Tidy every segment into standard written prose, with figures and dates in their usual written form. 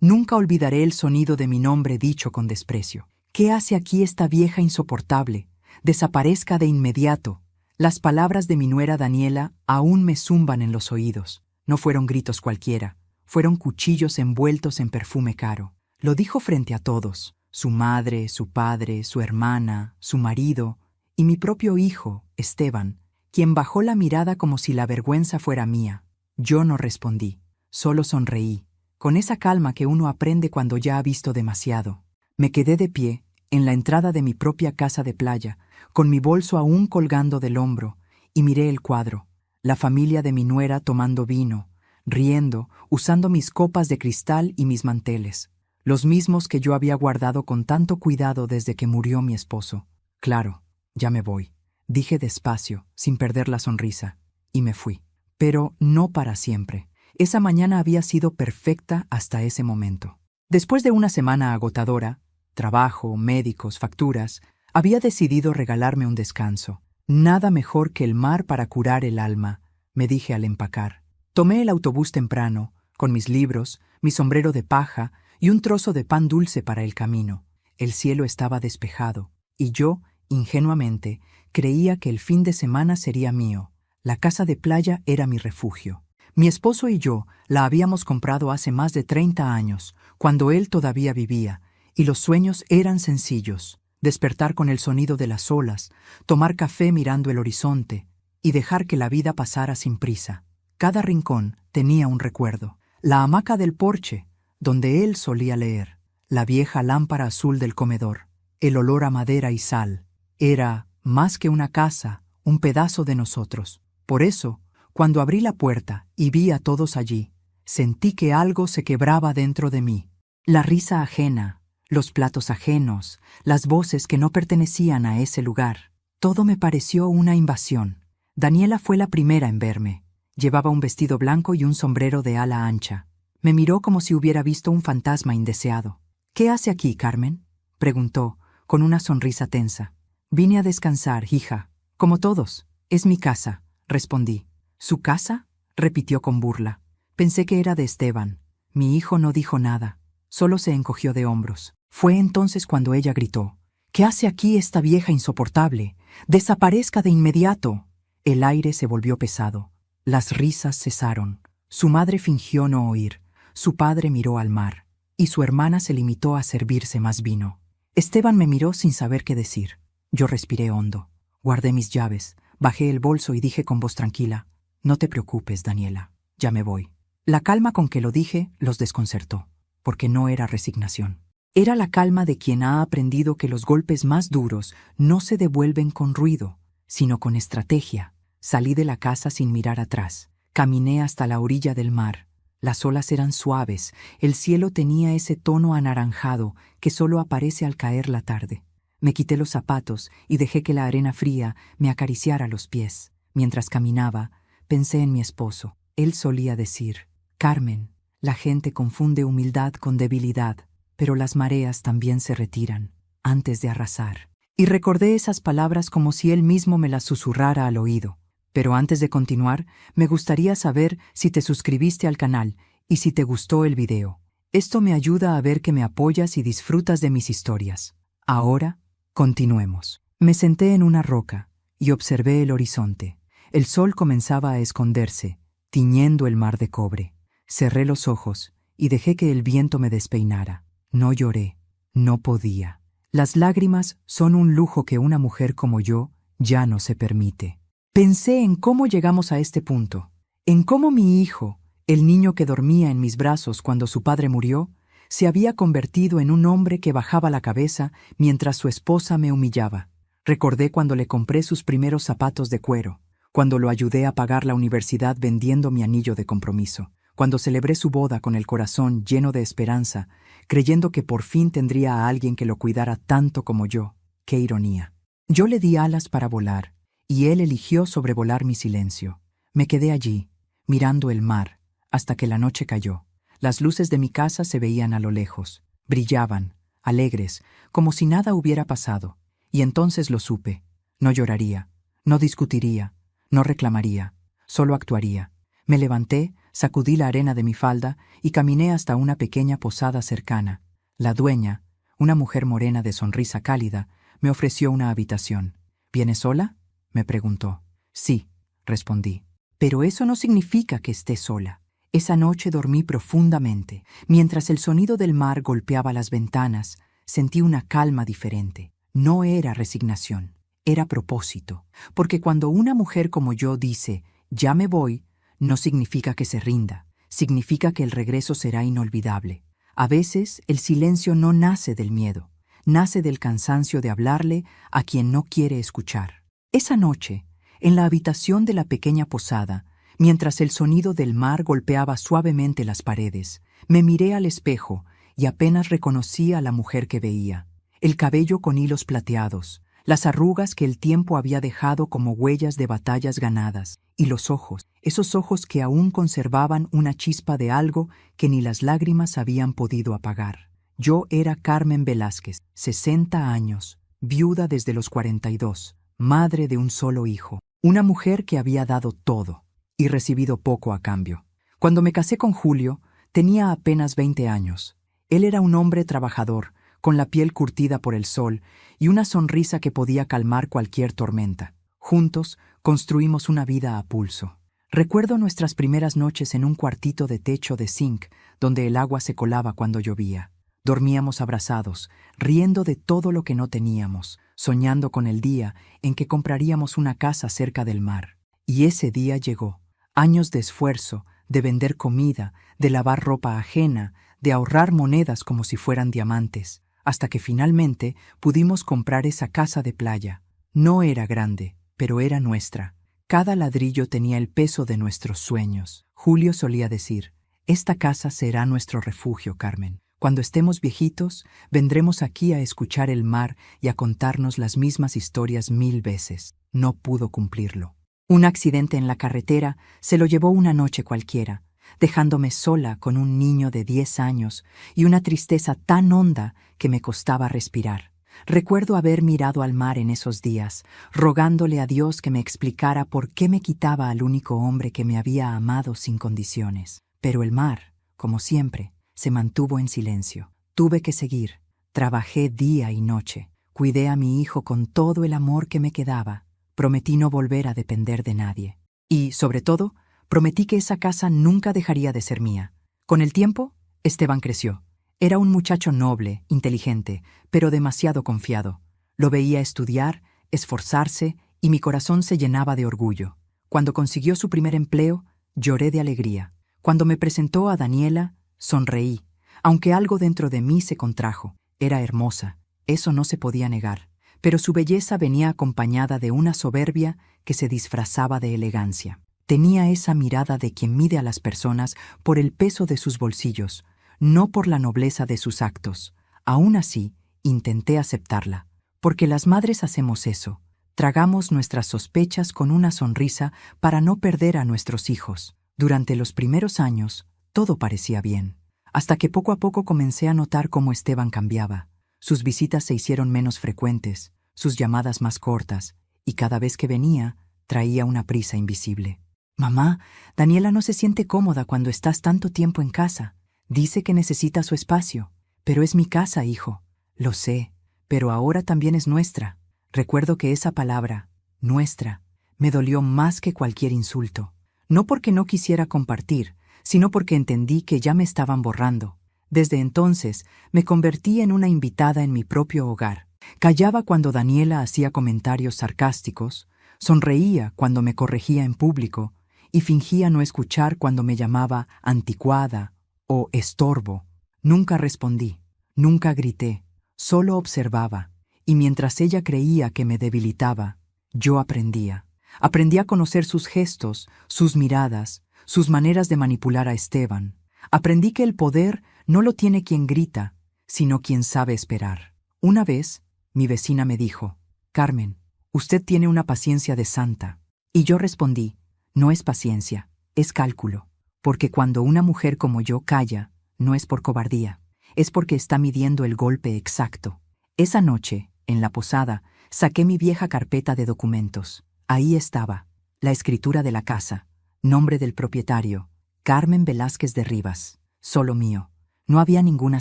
Nunca olvidaré el sonido de mi nombre dicho con desprecio. ¿Qué hace aquí esta vieja insoportable? Desaparezca de inmediato. Las palabras de mi nuera Daniela aún me zumban en los oídos. No fueron gritos cualquiera, fueron cuchillos envueltos en perfume caro. Lo dijo frente a todos, su madre, su padre, su hermana, su marido y mi propio hijo, Esteban, quien bajó la mirada como si la vergüenza fuera mía. Yo no respondí, solo sonreí, con esa calma que uno aprende cuando ya ha visto demasiado. Me quedé de pie, en la entrada de mi propia casa de playa, con mi bolso aún colgando del hombro, y miré el cuadro, la familia de mi nuera tomando vino, riendo, usando mis copas de cristal y mis manteles, los mismos que yo había guardado con tanto cuidado desde que murió mi esposo. Claro, ya me voy, dije despacio, sin perder la sonrisa, y me fui. Pero no para siempre. Esa mañana había sido perfecta hasta ese momento. Después de una semana agotadora, trabajo, médicos, facturas, había decidido regalarme un descanso. Nada mejor que el mar para curar el alma, me dije al empacar. Tomé el autobús temprano, con mis libros, mi sombrero de paja y un trozo de pan dulce para el camino. El cielo estaba despejado, y yo, ingenuamente, creía que el fin de semana sería mío. La casa de playa era mi refugio. Mi esposo y yo la habíamos comprado hace más de 30 años, cuando él todavía vivía, y los sueños eran sencillos: despertar con el sonido de las olas, tomar café mirando el horizonte y dejar que la vida pasara sin prisa. Cada rincón tenía un recuerdo. La hamaca del porche, donde él solía leer, la vieja lámpara azul del comedor, el olor a madera y sal. Era, más que una casa, un pedazo de nosotros. Por eso, cuando abrí la puerta y vi a todos allí, sentí que algo se quebraba dentro de mí. La risa ajena, los platos ajenos, las voces que no pertenecían a ese lugar. Todo me pareció una invasión. Daniela fue la primera en verme. Llevaba un vestido blanco y un sombrero de ala ancha. Me miró como si hubiera visto un fantasma indeseado. «¿Qué hace aquí, Carmen?», preguntó, con una sonrisa tensa. «Vine a descansar, hija. Como todos. Es mi casa», respondí. «¿Su casa?», repitió con burla. Pensé que era de Esteban. Mi hijo no dijo nada, solo se encogió de hombros. Fue entonces cuando ella gritó: «¿Qué hace aquí esta vieja insoportable? ¡Desaparezca de inmediato!». El aire se volvió pesado. Las risas cesaron. Su madre fingió no oír. Su padre miró al mar, y su hermana se limitó a servirse más vino. Esteban me miró sin saber qué decir. Yo respiré hondo. Guardé mis llaves, bajé el bolso y dije con voz tranquila: «No te preocupes, Daniela, ya me voy». La calma con que lo dije los desconcertó, porque no era resignación. Era la calma de quien ha aprendido que los golpes más duros no se devuelven con ruido, sino con estrategia. Salí de la casa sin mirar atrás. Caminé hasta la orilla del mar. Las olas eran suaves, el cielo tenía ese tono anaranjado que solo aparece al caer la tarde. Me quité los zapatos y dejé que la arena fría me acariciara los pies. Mientras caminaba, pensé en mi esposo. Él solía decir: «Carmen, la gente confunde humildad con debilidad, pero las mareas también se retiran antes de arrasar». Y recordé esas palabras como si él mismo me las susurrara al oído. Pero antes de continuar, me gustaría saber si te suscribiste al canal y si te gustó el video. Esto me ayuda a ver que me apoyas y disfrutas de mis historias. Ahora, continuemos. Me senté en una roca y observé el horizonte. El sol comenzaba a esconderse, tiñendo el mar de cobre. Cerré los ojos y dejé que el viento me despeinara. No lloré, no podía. Las lágrimas son un lujo que una mujer como yo ya no se permite. Pensé en cómo llegamos a este punto, en cómo mi hijo, el niño que dormía en mis brazos cuando su padre murió, se había convertido en un hombre que bajaba la cabeza mientras su esposa me humillaba. Recordé cuando le compré sus primeros zapatos de cuero, cuando lo ayudé a pagar la universidad vendiendo mi anillo de compromiso, cuando celebré su boda con el corazón lleno de esperanza, creyendo que por fin tendría a alguien que lo cuidara tanto como yo. ¡Qué ironía! Yo le di alas para volar, y él eligió sobrevolar mi silencio. Me quedé allí, mirando el mar, hasta que la noche cayó. Las luces de mi casa se veían a lo lejos. Brillaban, alegres, como si nada hubiera pasado. Y entonces lo supe. No lloraría, no discutiría, no reclamaría, solo actuaría. Me levanté, Sacudí la arena de mi falda y caminé hasta una pequeña posada cercana. La dueña, una mujer morena de sonrisa cálida, me ofreció una habitación. ¿Vienes sola?, me preguntó. Sí, respondí. Pero eso no significa que esté sola. Esa noche dormí profundamente. Mientras el sonido del mar golpeaba las ventanas, sentí una calma diferente. No era resignación, era propósito. Porque cuando una mujer como yo dice, ya me voy, no significa que se rinda. Significa que el regreso será inolvidable. A veces, el silencio no nace del miedo. Nace del cansancio de hablarle a quien no quiere escuchar. Esa noche, en la habitación de la pequeña posada, mientras el sonido del mar golpeaba suavemente las paredes, me miré al espejo y apenas reconocí a la mujer que veía. El cabello con hilos plateados, las arrugas que el tiempo había dejado como huellas de batallas ganadas, y los ojos, esos ojos que aún conservaban una chispa de algo que ni las lágrimas habían podido apagar. Yo era Carmen Velázquez, 60 años, viuda desde los 42, madre de un solo hijo, una mujer que había dado todo y recibido poco a cambio. Cuando me casé con Julio, tenía apenas 20 años. Él era un hombre trabajador, con la piel curtida por el sol y una sonrisa que podía calmar cualquier tormenta. Juntos construimos una vida a pulso. Recuerdo nuestras primeras noches en un cuartito de techo de zinc, donde el agua se colaba cuando llovía. Dormíamos abrazados, riendo de todo lo que no teníamos, soñando con el día en que compraríamos una casa cerca del mar. Y ese día llegó. Años de esfuerzo, de vender comida, de lavar ropa ajena, de ahorrar monedas como si fueran diamantes, hasta que finalmente pudimos comprar esa casa de playa. No era grande, pero era nuestra. Cada ladrillo tenía el peso de nuestros sueños. Julio solía decir, esta casa será nuestro refugio, Carmen. Cuando estemos viejitos, vendremos aquí a escuchar el mar y a contarnos las mismas historias 1000 veces. No pudo cumplirlo. Un accidente en la carretera se lo llevó una noche cualquiera, dejándome sola con un niño de 10 años y una tristeza tan honda que me costaba respirar. Recuerdo haber mirado al mar en esos días, rogándole a Dios que me explicara por qué me quitaba al único hombre que me había amado sin condiciones. Pero el mar, como siempre, se mantuvo en silencio. Tuve que seguir. Trabajé día y noche. Cuidé a mi hijo con todo el amor que me quedaba. Prometí no volver a depender de nadie. Y, sobre todo, prometí que esa casa nunca dejaría de ser mía. Con el tiempo, Esteban creció. Era un muchacho noble, inteligente, pero demasiado confiado. Lo veía estudiar, esforzarse, y mi corazón se llenaba de orgullo. Cuando consiguió su primer empleo, lloré de alegría. Cuando me presentó a Daniela, sonreí, aunque algo dentro de mí se contrajo. Era hermosa, eso no se podía negar, pero su belleza venía acompañada de una soberbia que se disfrazaba de elegancia. Tenía esa mirada de quien mide a las personas por el peso de sus bolsillos, no por la nobleza de sus actos. Aún así, intenté aceptarla, porque las madres hacemos eso. Tragamos nuestras sospechas con una sonrisa para no perder a nuestros hijos. Durante los primeros años, todo parecía bien, hasta que poco a poco comencé a notar cómo Esteban cambiaba. Sus visitas se hicieron menos frecuentes, sus llamadas más cortas, y cada vez que venía, traía una prisa invisible. «Mamá, Daniela no se siente cómoda cuando estás tanto tiempo en casa. Dice que necesita su espacio. Pero es mi casa, hijo». «Lo sé, pero ahora también es nuestra». Recuerdo que esa palabra, nuestra, me dolió más que cualquier insulto. No porque no quisiera compartir, sino porque entendí que ya me estaban borrando. Desde entonces, me convertí en una invitada en mi propio hogar. Callaba cuando Daniela hacía comentarios sarcásticos, sonreía cuando me corregía en público y fingía no escuchar cuando me llamaba anticuada o estorbo. Nunca respondí, nunca grité, solo observaba, y mientras ella creía que me debilitaba, yo aprendía. Aprendí a conocer sus gestos, sus miradas, sus maneras de manipular a Esteban. Aprendí que el poder no lo tiene quien grita, sino quien sabe esperar. Una vez, mi vecina me dijo, «Carmen, usted tiene una paciencia de santa». Y yo respondí, «No es paciencia, es cálculo, porque cuando una mujer como yo calla, no es por cobardía, es porque está midiendo el golpe exacto». Esa noche, en la posada, saqué mi vieja carpeta de documentos. Ahí estaba, la escritura de la casa, nombre del propietario, Carmen Velázquez de Rivas, solo mío. No había ninguna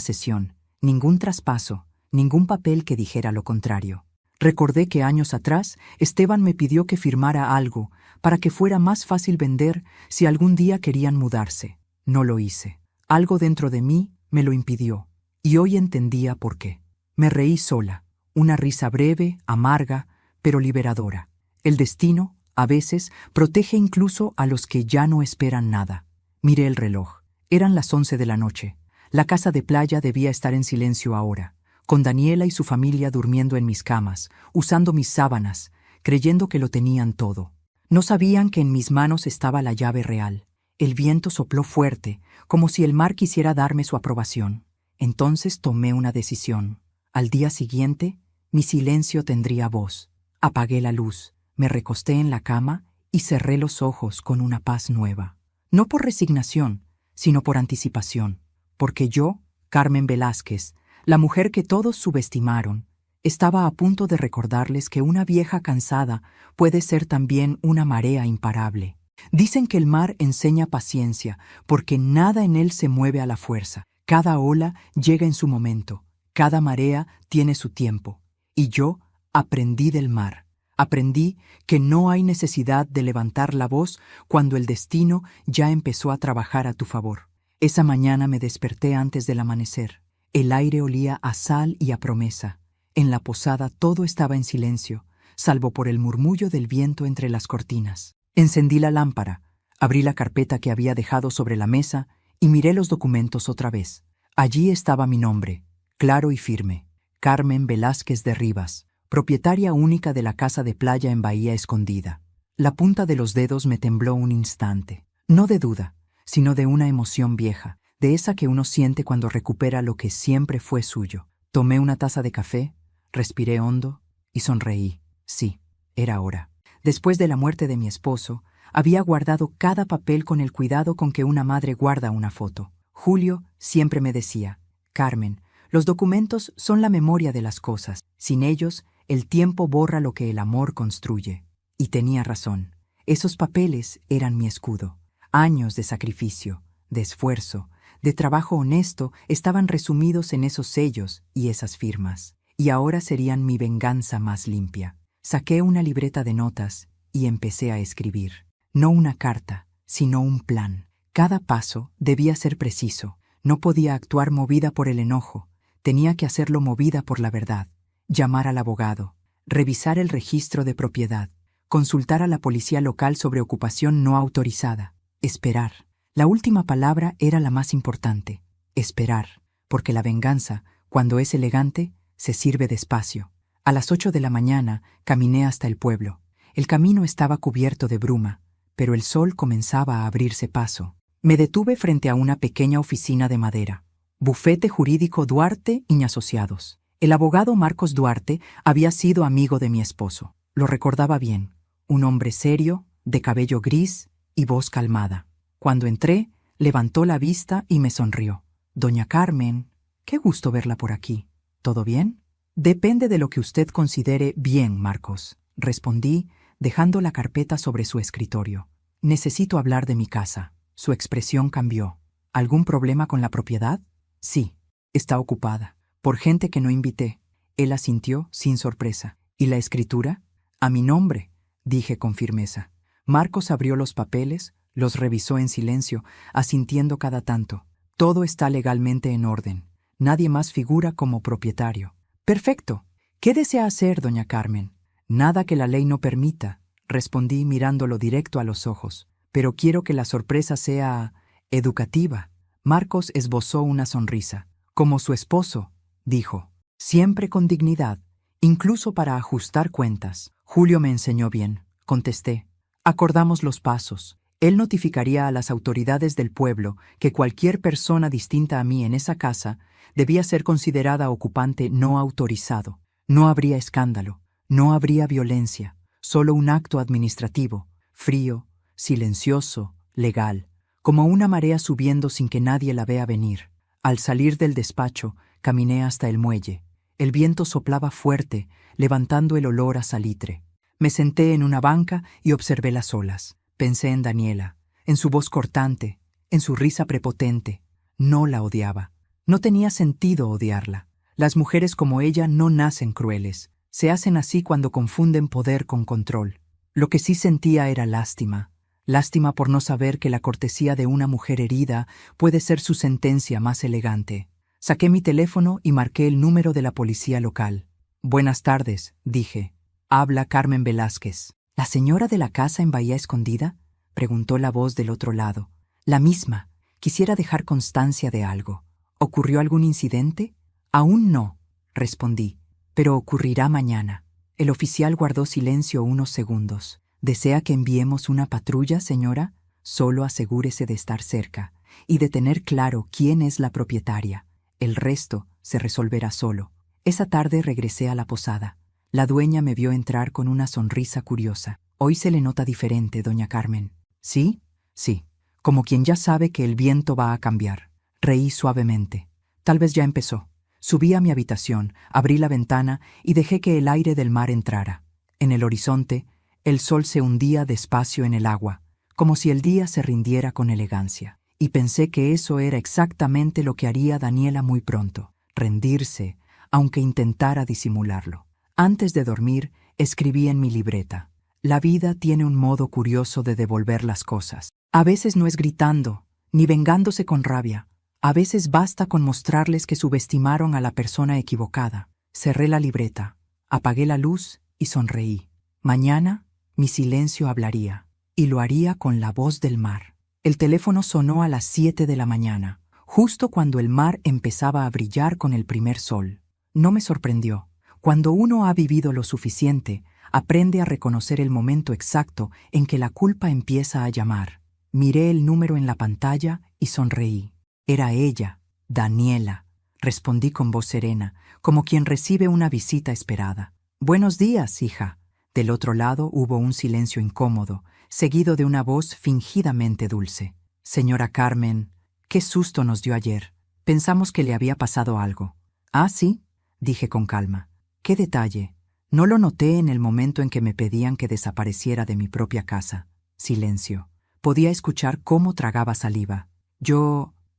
cesión, ningún traspaso, ningún papel que dijera lo contrario. Recordé que años atrás Esteban me pidió que firmara algo para que fuera más fácil vender si algún día querían mudarse. No lo hice. Algo dentro de mí me lo impidió, y hoy entendía por qué. Me reí sola, una risa breve, amarga, pero liberadora. El destino, a veces, protege incluso a los que ya no esperan nada. Miré el reloj. Eran las 11 de la noche. La casa de playa debía estar en silencio ahora, con Daniela y su familia durmiendo en mis camas, usando mis sábanas, creyendo que lo tenían todo. No sabían que en mis manos estaba la llave real. El viento sopló fuerte, como si el mar quisiera darme su aprobación. Entonces tomé una decisión. Al día siguiente, mi silencio tendría voz. Apagué la luz, me recosté en la cama y cerré los ojos con una paz nueva. No por resignación, sino por anticipación. Porque yo, Carmen Velázquez, la mujer que todos subestimaron, estaba a punto de recordarles que una vieja cansada puede ser también una marea imparable. Dicen que el mar enseña paciencia, porque nada en él se mueve a la fuerza. Cada ola llega en su momento, cada marea tiene su tiempo. Y yo aprendí del mar. Aprendí que no hay necesidad de levantar la voz cuando el destino ya empezó a trabajar a tu favor. Esa mañana me desperté antes del amanecer. El aire olía a sal y a promesa. En la posada todo estaba en silencio, salvo por el murmullo del viento entre las cortinas. Encendí la lámpara, abrí la carpeta que había dejado sobre la mesa y miré los documentos otra vez. Allí estaba mi nombre, claro y firme: Carmen Velázquez de Rivas, propietaria única de la casa de playa en Bahía Escondida. La punta de los dedos me tembló un instante, no de duda, sino de una emoción vieja, de esa que uno siente cuando recupera lo que siempre fue suyo. Tomé una taza de café, respiré hondo y sonreí. Sí, era hora. Después de la muerte de mi esposo, había guardado cada papel con el cuidado con que una madre guarda una foto. Julio siempre me decía: Carmen, los documentos son la memoria de las cosas. Sin ellos, el tiempo borra lo que el amor construye. Y tenía razón. Esos papeles eran mi escudo. Años de sacrificio, de esfuerzo, de trabajo honesto estaban resumidos en esos sellos y esas firmas. Y ahora serían mi venganza más limpia. Saqué una libreta de notas y empecé a escribir. No una carta, sino un plan. Cada paso debía ser preciso. No podía actuar movida por el enojo. Tenía que hacerlo movida por la verdad. Llamar al abogado, revisar el registro de propiedad, consultar a la policía local sobre ocupación no autorizada, esperar. La última palabra era la más importante: esperar, porque la venganza, cuando es elegante, se sirve despacio. A las 8 de la mañana caminé hasta el pueblo. El camino estaba cubierto de bruma, pero el sol comenzaba a abrirse paso. Me detuve frente a una pequeña oficina de madera. Bufete Jurídico Duarte y Asociados. El abogado Marcos Duarte había sido amigo de mi esposo. Lo recordaba bien. Un hombre serio, de cabello gris y voz calmada. Cuando entré, levantó la vista y me sonrió. Doña Carmen, qué gusto verla por aquí. ¿Todo bien? Depende de lo que usted considere bien, Marcos, respondí, dejando la carpeta sobre su escritorio. Necesito hablar de mi casa. Su expresión cambió. ¿Algún problema con la propiedad? Sí, está ocupada, por gente que no invité. Él asintió sin sorpresa. ¿Y la escritura? A mi nombre, dije con firmeza. Marcos abrió los papeles, los revisó en silencio, asintiendo cada tanto. Todo está legalmente en orden. Nadie más figura como propietario. Perfecto. ¿Qué desea hacer, doña Carmen? Nada que la ley no permita, respondí mirándolo directo a los ojos. Pero quiero que la sorpresa sea educativa. Marcos esbozó una sonrisa. Como su esposo, dijo. Siempre con dignidad, incluso para ajustar cuentas. Julio me enseñó bien, contesté. Acordamos los pasos. Él notificaría a las autoridades del pueblo que cualquier persona distinta a mí en esa casa debía ser considerada ocupante no autorizado. No habría escándalo, no habría violencia, solo un acto administrativo, frío, silencioso, legal, como una marea subiendo sin que nadie la vea venir. Al salir del despacho, caminé hasta el muelle. El viento soplaba fuerte, levantando el olor a salitre. Me senté en una banca y observé las olas. Pensé en Daniela, en su voz cortante, en su risa prepotente. No la odiaba. No tenía sentido odiarla. Las mujeres como ella no nacen crueles. Se hacen así cuando confunden poder con control. Lo que sí sentía era lástima. Lástima por no saber que la cortesía de una mujer herida puede ser su sentencia más elegante. Saqué mi teléfono y marqué el número de la policía local. «Buenas tardes», dije. «Habla Carmen Velázquez». «¿La señora de la casa en Bahía Escondida?», preguntó la voz del otro lado. «La misma. Quisiera dejar constancia de algo. ¿Ocurrió algún incidente?». «Aún no», respondí, «pero ocurrirá mañana». El oficial guardó silencio unos segundos. «¿Desea que enviemos una patrulla, señora? Solo asegúrese de estar cerca y de tener claro quién es la propietaria. El resto se resolverá solo». Esa tarde regresé a la posada. La dueña me vio entrar con una sonrisa curiosa. «Hoy se le nota diferente, doña Carmen». «¿Sí?» «Sí, como quien ya sabe que el viento va a cambiar». Reí suavemente. Tal vez ya empezó. Subí a mi habitación, abrí la ventana y dejé que el aire del mar entrara. En el horizonte, el sol se hundía despacio en el agua, como si el día se rindiera con elegancia. Y pensé que eso era exactamente lo que haría Daniela muy pronto, rendirse, aunque intentara disimularlo. Antes de dormir, escribí en mi libreta: «La vida tiene un modo curioso de devolver las cosas. A veces no es gritando, ni vengándose con rabia. A veces basta con mostrarles que subestimaron a la persona equivocada». Cerré la libreta, apagué la luz y sonreí. Mañana, mi silencio hablaría, y lo haría con la voz del mar. El teléfono sonó a las 7 de la mañana, justo cuando el mar empezaba a brillar con el primer sol. No me sorprendió. Cuando uno ha vivido lo suficiente, aprende a reconocer el momento exacto en que la culpa empieza a llamar. Miré el número en la pantalla y sonreí. Era ella, Daniela. Respondí con voz serena, como quien recibe una visita esperada. «Buenos días, hija». Del otro lado hubo un silencio incómodo, seguido de una voz fingidamente dulce. «Señora Carmen, qué susto nos dio ayer. Pensamos que le había pasado algo». «Ah, sí», dije con calma. «¿Qué detalle?». «No lo noté en el momento en que me pedían que desapareciera de mi propia casa». Silencio. Podía escuchar cómo tragaba saliva.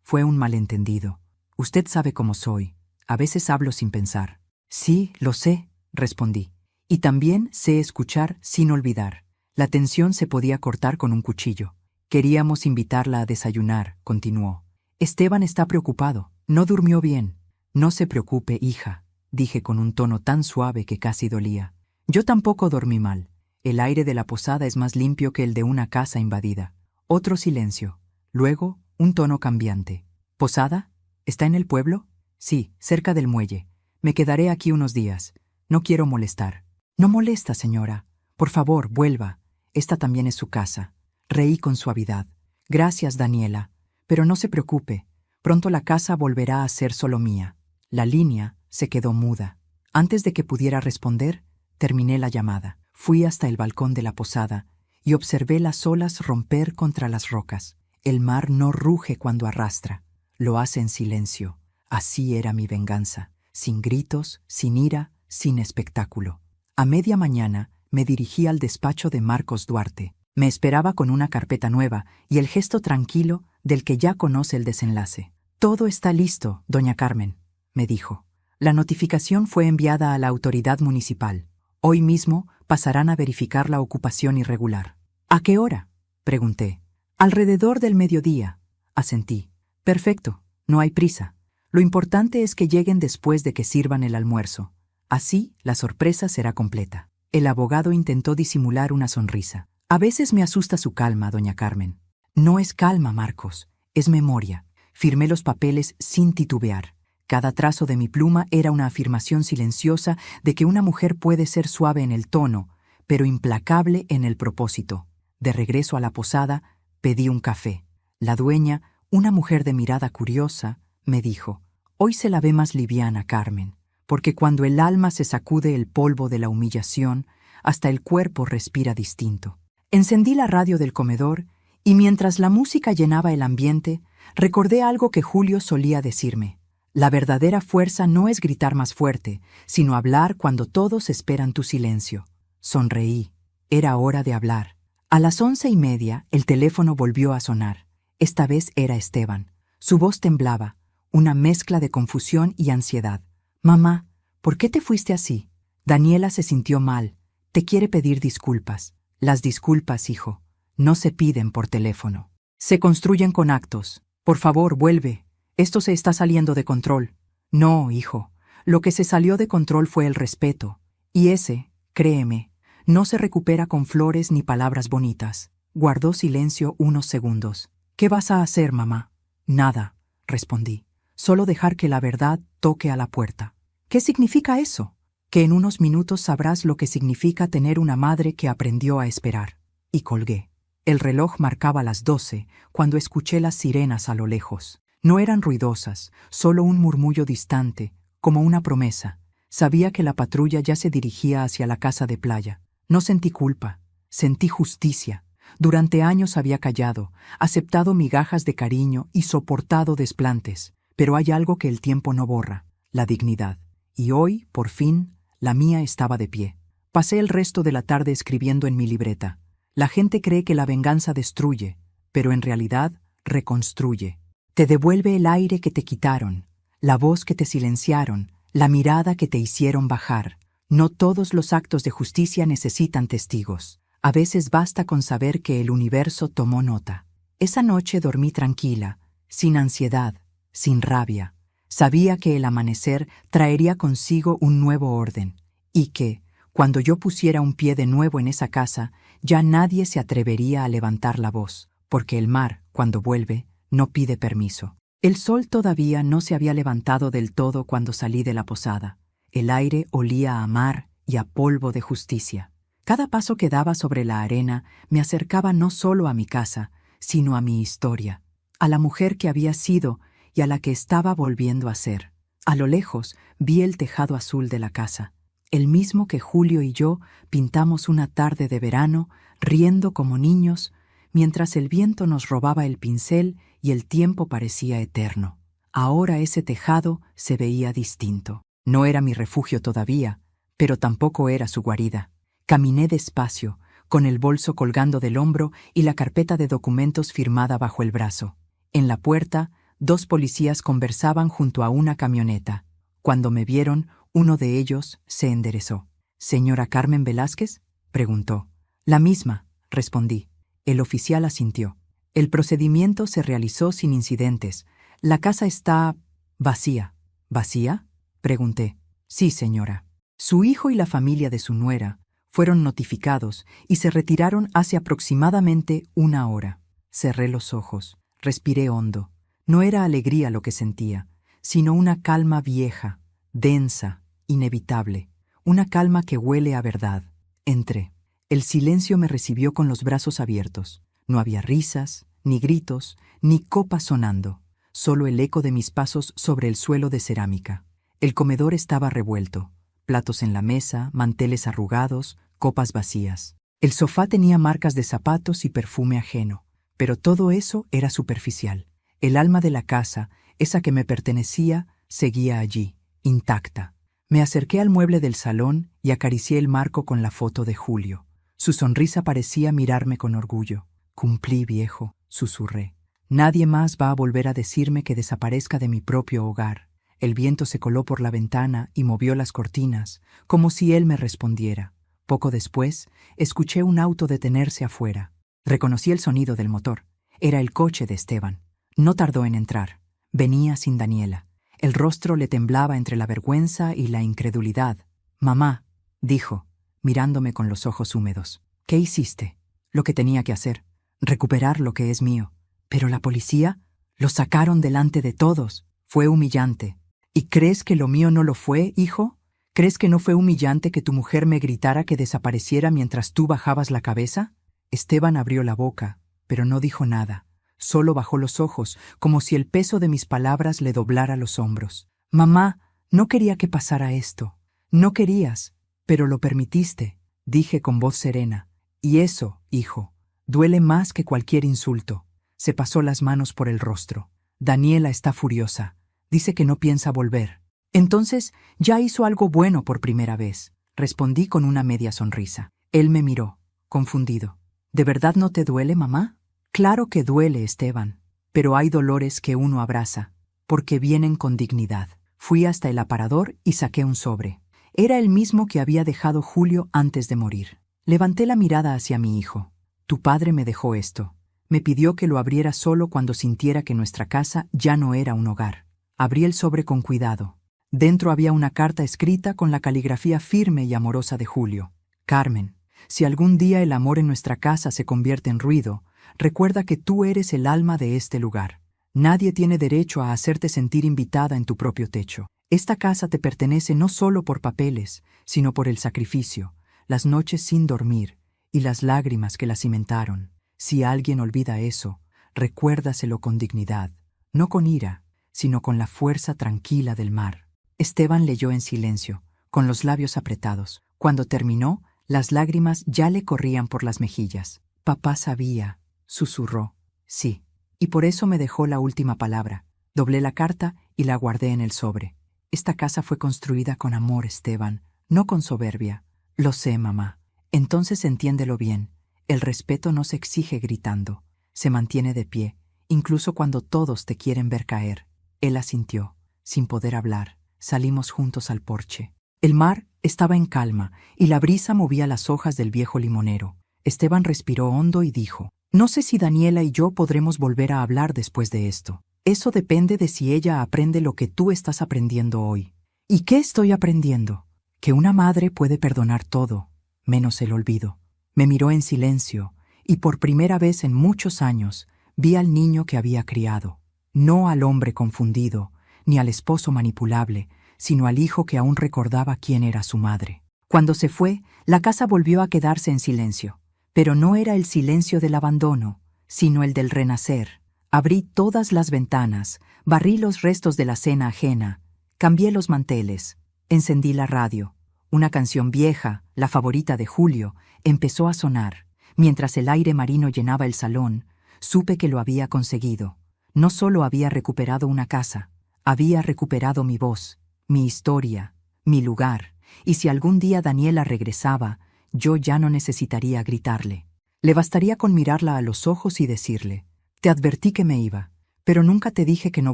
Fue un malentendido. Usted sabe cómo soy. A veces hablo sin pensar». «Sí, lo sé», respondí. «Y también sé escuchar sin olvidar». La tensión se podía cortar con un cuchillo. «Queríamos invitarla a desayunar», continuó. «Esteban está preocupado. No durmió bien». «No se preocupe, hija», dije con un tono tan suave que casi dolía. «Yo tampoco dormí mal. El aire de la posada es más limpio que el de una casa invadida». Otro silencio. Luego, un tono cambiante. «¿Posada? ¿Está en el pueblo?» «Sí, cerca del muelle. Me quedaré aquí unos días. No quiero molestar». «No molesta, señora. Por favor, vuelva. Esta también es su casa». Reí con suavidad. «Gracias, Daniela. Pero no se preocupe. Pronto la casa volverá a ser solo mía». La línea se quedó muda. Antes de que pudiera responder, terminé la llamada. Fui hasta el balcón de la posada y observé las olas romper contra las rocas. El mar no ruge cuando arrastra, lo hace en silencio. Así era mi venganza, sin gritos, sin ira, sin espectáculo. A media mañana me dirigí al despacho de Marcos Duarte. Me esperaba con una carpeta nueva y el gesto tranquilo del que ya conoce el desenlace. «Todo está listo, doña Carmen», me dijo. «La notificación fue enviada a la autoridad municipal. Hoy mismo pasarán a verificar la ocupación irregular». «¿A qué hora?», pregunté. «Alrededor del mediodía», asentí. «Perfecto, no hay prisa. Lo importante es que lleguen después de que sirvan el almuerzo. Así, la sorpresa será completa». El abogado intentó disimular una sonrisa. «A veces me asusta su calma, doña Carmen». «No es calma, Marcos, es memoria». Firmé los papeles sin titubear. Cada trazo de mi pluma era una afirmación silenciosa de que una mujer puede ser suave en el tono, pero implacable en el propósito. De regreso a la posada, pedí un café. La dueña, una mujer de mirada curiosa, me dijo: «Hoy se la ve más liviana, Carmen, porque cuando el alma se sacude el polvo de la humillación, hasta el cuerpo respira distinto». Encendí la radio del comedor y mientras la música llenaba el ambiente, recordé algo que Julio solía decirme: «La verdadera fuerza no es gritar más fuerte, sino hablar cuando todos esperan tu silencio». Sonreí. Era hora de hablar. A las 11:30 el teléfono volvió a sonar. Esta vez era Esteban. Su voz temblaba, una mezcla de confusión y ansiedad. «Mamá, ¿por qué te fuiste así?» Daniela se sintió mal. «Te quiere pedir disculpas». «Las disculpas, hijo, no se piden por teléfono. Se construyen con actos. Por favor, vuelve. Esto se está saliendo de control». «No, hijo. Lo que se salió de control fue el respeto. Y ese, créeme, no se recupera con flores ni palabras bonitas». Guardó silencio unos segundos. «¿Qué vas a hacer, mamá?» «Nada», respondí. «Solo dejar que la verdad toque a la puerta». «¿Qué significa eso?» «Que en unos minutos sabrás lo que significa tener una madre que aprendió a esperar». Y colgué. El reloj marcaba las 12 cuando escuché las sirenas a lo lejos. No eran ruidosas, solo un murmullo distante, como una promesa. Sabía que la patrulla ya se dirigía hacia la casa de playa. No sentí culpa, sentí justicia. Durante años había callado, aceptado migajas de cariño y soportado desplantes. Pero hay algo que el tiempo no borra: la dignidad. Y hoy, por fin, la mía estaba de pie. Pasé el resto de la tarde escribiendo en mi libreta. La gente cree que la venganza destruye, pero en realidad reconstruye. Te devuelve el aire que te quitaron, la voz que te silenciaron, la mirada que te hicieron bajar. No todos los actos de justicia necesitan testigos. A veces basta con saber que el universo tomó nota. Esa noche dormí tranquila, sin ansiedad, sin rabia. Sabía que el amanecer traería consigo un nuevo orden, y que, cuando yo pusiera un pie de nuevo en esa casa, ya nadie se atrevería a levantar la voz, porque el mar, cuando vuelve, no pide permiso. El sol todavía no se había levantado del todo cuando salí de la posada. El aire olía a mar y a polvo de justicia. Cada paso que daba sobre la arena me acercaba no solo a mi casa, sino a mi historia, a la mujer que había sido y a la que estaba volviendo a ser. A lo lejos vi el tejado azul de la casa, el mismo que Julio y yo pintamos una tarde de verano, riendo como niños, mientras el viento nos robaba el pincel y el tiempo parecía eterno. Ahora ese tejado se veía distinto. No era mi refugio todavía, pero tampoco era su guarida. Caminé despacio, con el bolso colgando del hombro y la carpeta de documentos firmada bajo el brazo. En la puerta, 2 policías conversaban junto a una camioneta. Cuando me vieron, uno de ellos se enderezó. «¿Señora Carmen Velázquez?», preguntó. «La misma», respondí. El oficial asintió. El procedimiento se realizó sin incidentes. «La casa está vacía». «¿Vacía?», pregunté. «Sí, señora». Su hijo y la familia de su nuera fueron notificados y se retiraron hace aproximadamente 1 hora. Cerré los ojos, respiré hondo. No era alegría lo que sentía, sino una calma vieja, densa, inevitable, una calma que huele a verdad. Entré. El silencio me recibió con los brazos abiertos. No había risas, ni gritos, ni copas sonando, solo el eco de mis pasos sobre el suelo de cerámica. El comedor estaba revuelto, platos en la mesa, manteles arrugados, copas vacías. El sofá tenía marcas de zapatos y perfume ajeno, pero todo eso era superficial. El alma de la casa, esa que me pertenecía, seguía allí, intacta. Me acerqué al mueble del salón y acaricié el marco con la foto de Julio. Su sonrisa parecía mirarme con orgullo. «Cumplí, viejo», susurré. «Nadie más va a volver a decirme que desaparezca de mi propio hogar». El viento se coló por la ventana y movió las cortinas, como si él me respondiera. Poco después, escuché un auto detenerse afuera. Reconocí el sonido del motor. Era el coche de Esteban. No tardó en entrar. Venía sin Daniela. El rostro le temblaba entre la vergüenza y la incredulidad. «Mamá», dijo, mirándome con los ojos húmedos. «¿Qué hiciste?» «Lo que tenía que hacer. Recuperar lo que es mío». «¿Pero la policía?» «Lo sacaron delante de todos». «Fue humillante». «¿Y crees que lo mío no lo fue, hijo? ¿Crees que no fue humillante que tu mujer me gritara que desapareciera mientras tú bajabas la cabeza?» Esteban abrió la boca, pero no dijo nada. Solo bajó los ojos, como si el peso de mis palabras le doblara los hombros. «Mamá, no quería que pasara esto». «No querías, pero lo permitiste», dije con voz serena. «Y eso, hijo, duele más que cualquier insulto». Se pasó las manos por el rostro. «Daniela está furiosa. Dice que no piensa volver». «Entonces, ya hizo algo bueno por primera vez», respondí con una media sonrisa. Él me miró, confundido. «¿De verdad no te duele, mamá?» «Claro que duele, Esteban. pero hay dolores que uno abraza, porque vienen con dignidad. Fui hasta el aparador y saqué un sobre. Era el mismo que había dejado Julio antes de morir. Levanté la mirada hacia mi hijo. Tu padre me dejó esto. Me pidió que lo abriera solo cuando sintiera que nuestra casa ya no era un hogar. Abrí el sobre con cuidado. Dentro había una carta escrita con la caligrafía firme y amorosa de Julio. Carmen, si algún día el amor en nuestra casa se convierte en ruido, recuerda que tú eres el alma de este lugar. Nadie tiene derecho a hacerte sentir invitada en tu propio techo. Esta casa te pertenece no solo por papeles, sino por el sacrificio, las noches sin dormir y las lágrimas que la cimentaron. Si alguien olvida eso, recuérdaselo con dignidad, no con ira, sino con la fuerza tranquila del mar. Esteban leyó en silencio, con los labios apretados. Cuando terminó, las lágrimas ya le corrían por las mejillas. Papá sabía, susurró. Sí, y por eso me dejó la última palabra. Doblé la carta y la guardé en el sobre. Esta casa fue construida con amor, Esteban, no con soberbia. Lo sé, mamá. Entonces entiéndelo bien. El respeto no se exige gritando. Se mantiene de pie, incluso cuando todos te quieren ver caer. Él asintió, sin poder hablar. Salimos juntos al porche. El mar estaba en calma y la brisa movía las hojas del viejo limonero. Esteban respiró hondo y dijo: no sé si Daniela y yo podremos volver a hablar después de esto. Eso depende de si ella aprende lo que tú estás aprendiendo hoy. ¿Y qué estoy aprendiendo? Que una madre puede perdonar todo, menos el olvido. Me miró en silencio y por primera vez en muchos años vi al niño que había criado. No al hombre confundido, ni al esposo manipulable, sino al hijo que aún recordaba quién era su madre. Cuando se fue, la casa volvió a quedarse en silencio. Pero no era el silencio del abandono, sino el del renacer. Abrí todas las ventanas, barrí los restos de la cena ajena, cambié los manteles, encendí la radio. Una canción vieja, la favorita de Julio, empezó a sonar. Mientras el aire marino llenaba el salón, supe que lo había conseguido. No solo había recuperado una casa, había recuperado mi voz, mi historia, mi lugar, y si algún día Daniela regresaba, yo ya no necesitaría gritarle. Le bastaría con mirarla a los ojos y decirle: te advertí que me iba, pero nunca te dije que no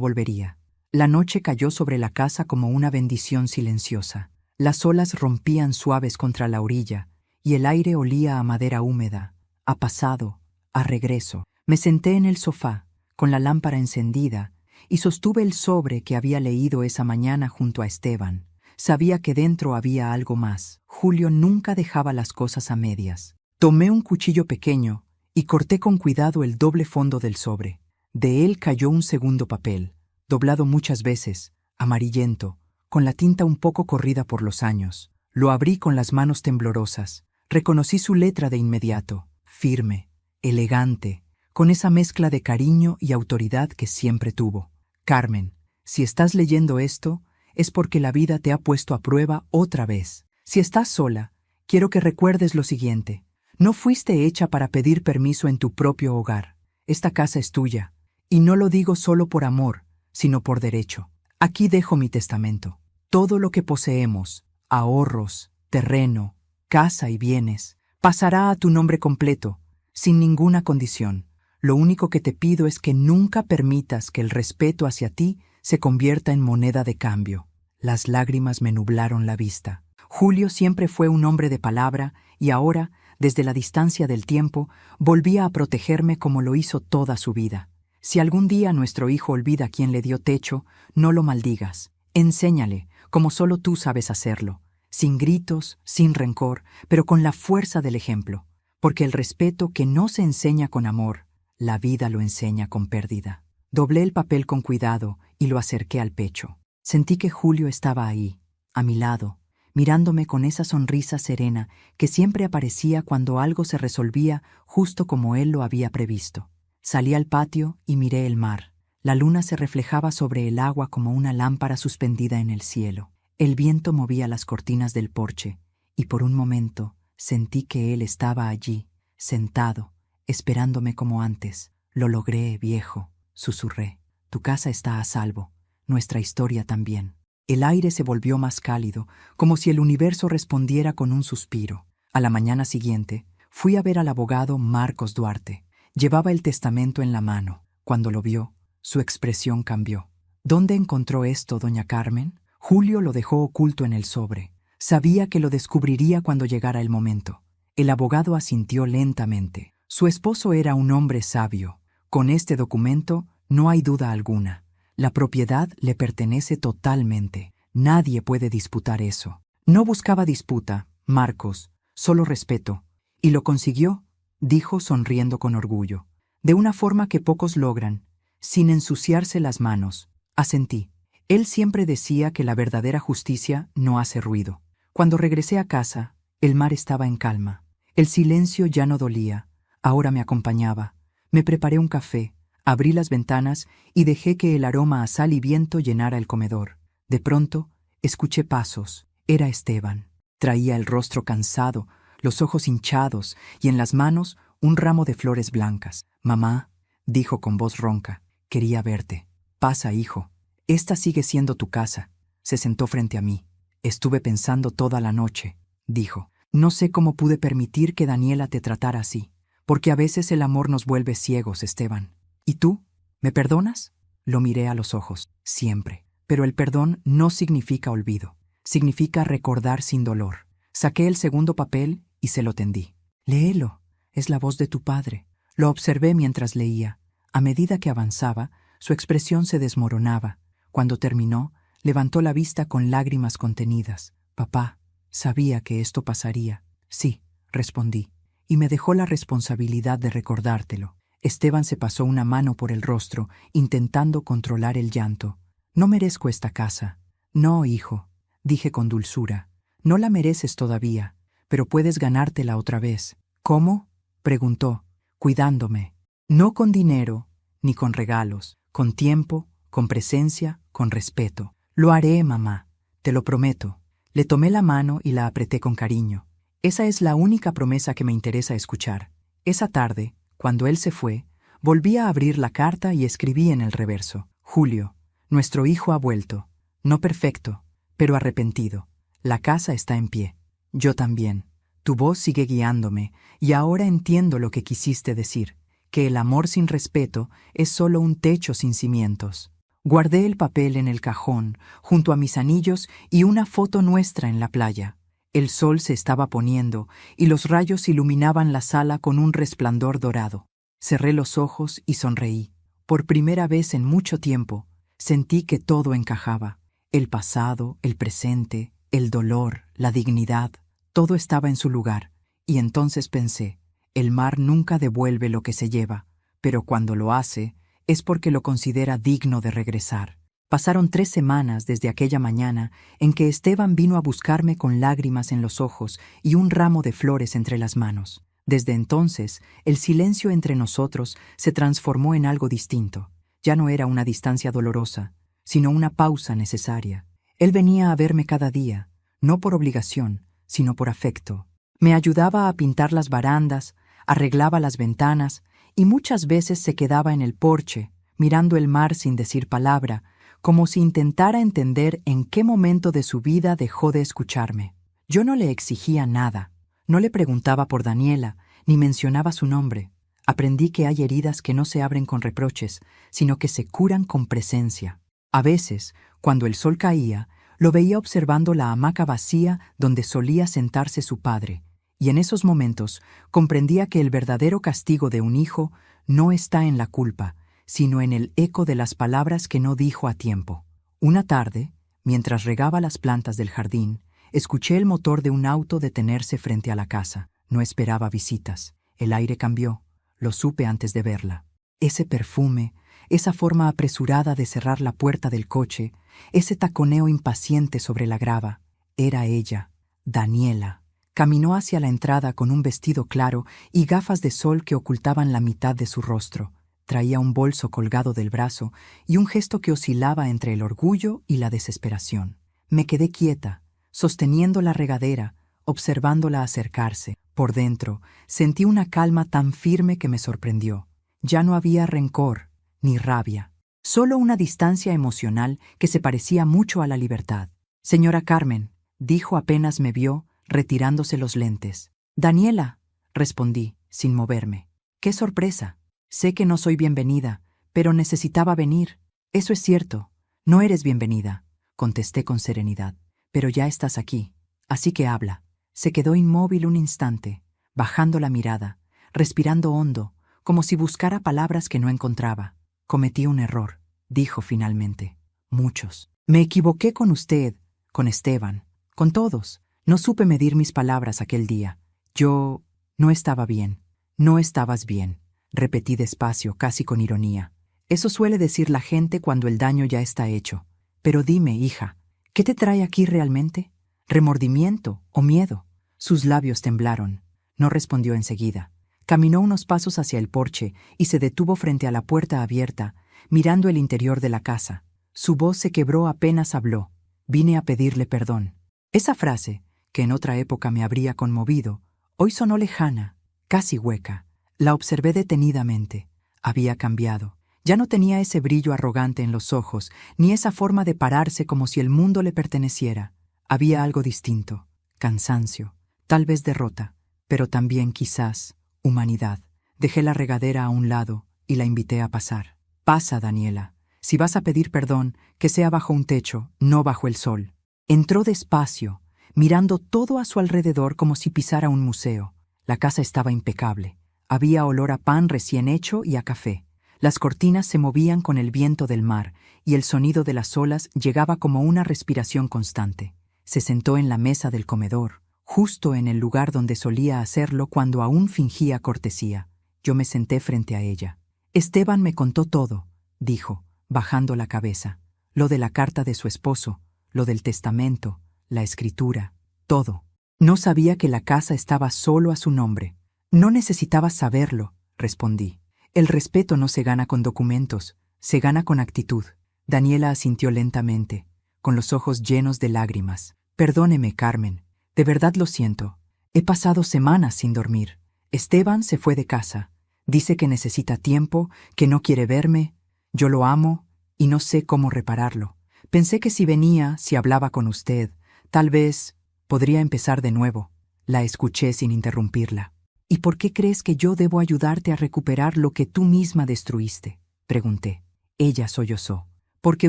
volvería. La noche cayó sobre la casa como una bendición silenciosa. Las olas rompían suaves contra la orilla, y el aire olía a madera húmeda, a pasado, a regreso. Me senté en el sofá, con la lámpara encendida, y sostuve el sobre que había leído esa mañana junto a Esteban. Sabía que dentro había algo más. Julio nunca dejaba las cosas a medias. Tomé un cuchillo pequeño y corté con cuidado el doble fondo del sobre. De él cayó un segundo papel, doblado muchas veces, amarillento, con la tinta un poco corrida por los años. Lo abrí con las manos temblorosas. Reconocí su letra de inmediato, firme, elegante, con esa mezcla de cariño y autoridad que siempre tuvo. Carmen, si estás leyendo esto, es porque la vida te ha puesto a prueba otra vez. Si estás sola, quiero que recuerdes lo siguiente. No fuiste hecha para pedir permiso en tu propio hogar. Esta casa es tuya, y no lo digo solo por amor, sino por derecho. Aquí dejo mi testamento. Todo lo que poseemos, ahorros, terreno, casa y bienes, pasará a tu nombre completo, sin ninguna condición. Lo único que te pido es que nunca permitas que el respeto hacia ti se convierta en moneda de cambio. Las lágrimas me nublaron la vista. Julio siempre fue un hombre de palabra y ahora, desde la distancia del tiempo, volvía a protegerme como lo hizo toda su vida. Si algún día nuestro hijo olvida quién le dio techo, no lo maldigas. Enséñale, como solo tú sabes hacerlo, sin gritos, sin rencor, pero con la fuerza del ejemplo. Porque el respeto que no se enseña con amor, la vida lo enseña con pérdida. Doblé el papel con cuidado y lo acerqué al pecho. Sentí que Julio estaba ahí, a mi lado, mirándome con esa sonrisa serena que siempre aparecía cuando algo se resolvía justo como él lo había previsto. Salí al patio y miré el mar. La luna se reflejaba sobre el agua como una lámpara suspendida en el cielo. El viento movía las cortinas del porche, y por un momento sentí que él estaba allí, sentado, esperándome como antes. Lo logré, viejo, susurré. Tu casa está a salvo, nuestra historia también. El aire se volvió más cálido, como si el universo respondiera con un suspiro. A la mañana siguiente, fui a ver al abogado Marcos Duarte. Llevaba el testamento en la mano. Cuando lo vio, su expresión cambió. ¿Dónde encontró esto, doña Carmen? Julio lo dejó oculto en el sobre. Sabía que lo descubriría cuando llegara el momento. El abogado asintió lentamente. Su esposo era un hombre sabio. Con este documento no hay duda alguna. La propiedad le pertenece totalmente. Nadie puede disputar eso. No buscaba disputa, Marcos, solo respeto. Y lo consiguió, dijo sonriendo con orgullo. De una forma que pocos logran, sin ensuciarse las manos. Asentí. Él siempre decía que la verdadera justicia no hace ruido. Cuando regresé a casa, el mar estaba en calma. El silencio ya no dolía. Ahora me acompañaba. Me preparé un café, abrí las ventanas y dejé que el aroma a sal y viento llenara el comedor. De pronto, escuché pasos. Era Esteban. Traía el rostro cansado, los ojos hinchados y en las manos un ramo de flores blancas. «Mamá», dijo con voz ronca, «quería verte». «Pasa, hijo. Esta sigue siendo tu casa». Se sentó frente a mí. «Estuve pensando toda la noche», dijo. «No sé cómo pude permitir que Daniela te tratara así, porque a veces el amor nos vuelve ciegos, Esteban. ¿Y tú? ¿Me perdonas?». Lo miré a los ojos. «Siempre. Pero el perdón no significa olvido. Significa recordar sin dolor». Saqué el segundo papel y se lo tendí. «Léelo. Es la voz de tu padre». Lo observé mientras leía. A medida que avanzaba, su expresión se desmoronaba. Cuando terminó, levantó la vista con lágrimas contenidas. «Papá, sabía que esto pasaría». «Sí», respondí, y me dejó la responsabilidad de recordártelo. Esteban se pasó una mano por el rostro, intentando controlar el llanto. «No merezco esta casa». «No, hijo», dije con dulzura. «No la mereces todavía, pero puedes ganártela otra vez». «¿Cómo?», preguntó, cuidándome. «No con dinero, ni con regalos, con tiempo, con presencia, con respeto». «Lo haré, mamá, te lo prometo». Le tomé la mano y la apreté con cariño. Esa es la única promesa que me interesa escuchar. Esa tarde, cuando él se fue, volví a abrir la carta y escribí en el reverso: «Julio, nuestro hijo ha vuelto. No perfecto, pero arrepentido. La casa está en pie. Yo también. Tu voz sigue guiándome, y ahora entiendo lo que quisiste decir, que el amor sin respeto es solo un techo sin cimientos». Guardé el papel en el cajón, junto a mis anillos y una foto nuestra en la playa. El sol se estaba poniendo, y los rayos iluminaban la sala con un resplandor dorado. Cerré los ojos y sonreí. Por primera vez en mucho tiempo, sentí que todo encajaba. El pasado, el presente, el dolor, la dignidad, todo estaba en su lugar. Y entonces pensé, el mar nunca devuelve lo que se lleva, pero cuando lo hace, es porque lo considera digno de regresar. Pasaron 3 semanas desde aquella mañana en que Esteban vino a buscarme con lágrimas en los ojos y un ramo de flores entre las manos. Desde entonces, el silencio entre nosotros se transformó en algo distinto. Ya no era una distancia dolorosa, sino una pausa necesaria. Él venía a verme cada día, no por obligación, sino por afecto. Me ayudaba a pintar las barandas, arreglaba las ventanas, y muchas veces se quedaba en el porche, mirando el mar sin decir palabra, como si intentara entender en qué momento de su vida dejó de escucharme. Yo no le exigía nada, no le preguntaba por Daniela, ni mencionaba su nombre. Aprendí que hay heridas que no se abren con reproches, sino que se curan con presencia. A veces, cuando el sol caía, lo veía observando la hamaca vacía donde solía sentarse su padre, y en esos momentos comprendía que el verdadero castigo de un hijo no está en la culpa, sino en el eco de las palabras que no dijo a tiempo. Una tarde, mientras regaba las plantas del jardín, escuché el motor de un auto detenerse frente a la casa. No esperaba visitas. El aire cambió. Lo supe antes de verla. Ese perfume, esa forma apresurada de cerrar la puerta del coche, ese taconeo impaciente sobre la grava, era ella, Daniela. Caminó hacia la entrada con un vestido claro y gafas de sol que ocultaban la mitad de su rostro. Traía un bolso colgado del brazo y un gesto que oscilaba entre el orgullo y la desesperación. Me quedé quieta, sosteniendo la regadera, observándola acercarse. Por dentro, sentí una calma tan firme que me sorprendió. Ya no había rencor ni rabia, solo una distancia emocional que se parecía mucho a la libertad. «Señora Carmen», dijo apenas me vio, retirándose los lentes. «Daniela», respondí, sin moverme. «Qué sorpresa. Sé que no soy bienvenida, Pero necesitaba venir. Eso es cierto. No eres bienvenida, contesté con serenidad. Pero ya estás aquí. Así que habla. Se quedó inmóvil un instante, bajando la mirada, respirando hondo, como si buscara palabras que no encontraba. Cometí un error, dijo finalmente. Muchos. Me equivoqué con usted, con Esteban, con todos. No supe medir mis palabras aquel día. Yo no estaba bien. No estabas bien, repetí despacio, casi con ironía. Eso suele decir la gente cuando el daño ya está hecho. Pero dime, hija, ¿qué te trae aquí realmente? ¿Remordimiento o miedo? Sus labios temblaron. No respondió enseguida. Caminó unos pasos hacia el porche y se detuvo frente a la puerta abierta, mirando el interior de la casa. Su voz se quebró apenas habló. Vine a pedirle perdón. Esa frase, que en otra época me habría conmovido, hoy sonó lejana, casi hueca. La observé detenidamente. Había cambiado. Ya no tenía ese brillo arrogante en los ojos, ni esa forma de pararse como si el mundo le perteneciera. Había algo distinto. Cansancio, tal vez derrota, pero también quizás humanidad. Dejé la regadera a un lado y la invité a pasar. Pasa, Daniela. Si vas a pedir perdón, que sea bajo un techo, no bajo el sol. Entró despacio, mirando todo a su alrededor como si pisara un museo. La casa estaba impecable. Había olor a pan recién hecho y a café. Las cortinas se movían con el viento del mar y el sonido de las olas llegaba como una respiración constante. Se sentó en la mesa del comedor, justo en el lugar donde solía hacerlo cuando aún fingía cortesía. Yo me senté frente a ella. Esteban me contó todo, dijo, bajando la cabeza. Lo de la carta de su esposo, lo del testamento, la escritura, todo. No sabía que la casa estaba solo a su nombre. No necesitaba saberlo, respondí. El respeto no se gana con documentos, se gana con actitud. Daniela asintió lentamente, con los ojos llenos de lágrimas. Perdóneme, Carmen, de verdad lo siento. He pasado semanas sin dormir. Esteban se fue de casa. Dice que necesita tiempo, que no quiere verme. Yo lo amo y no sé cómo repararlo. Pensé que si venía, si hablaba con usted, tal vez podría empezar de nuevo. La escuché sin interrumpirla. ¿Y por qué crees que yo debo ayudarte a recuperar lo que tú misma destruiste? Pregunté. Ella sollozó. Porque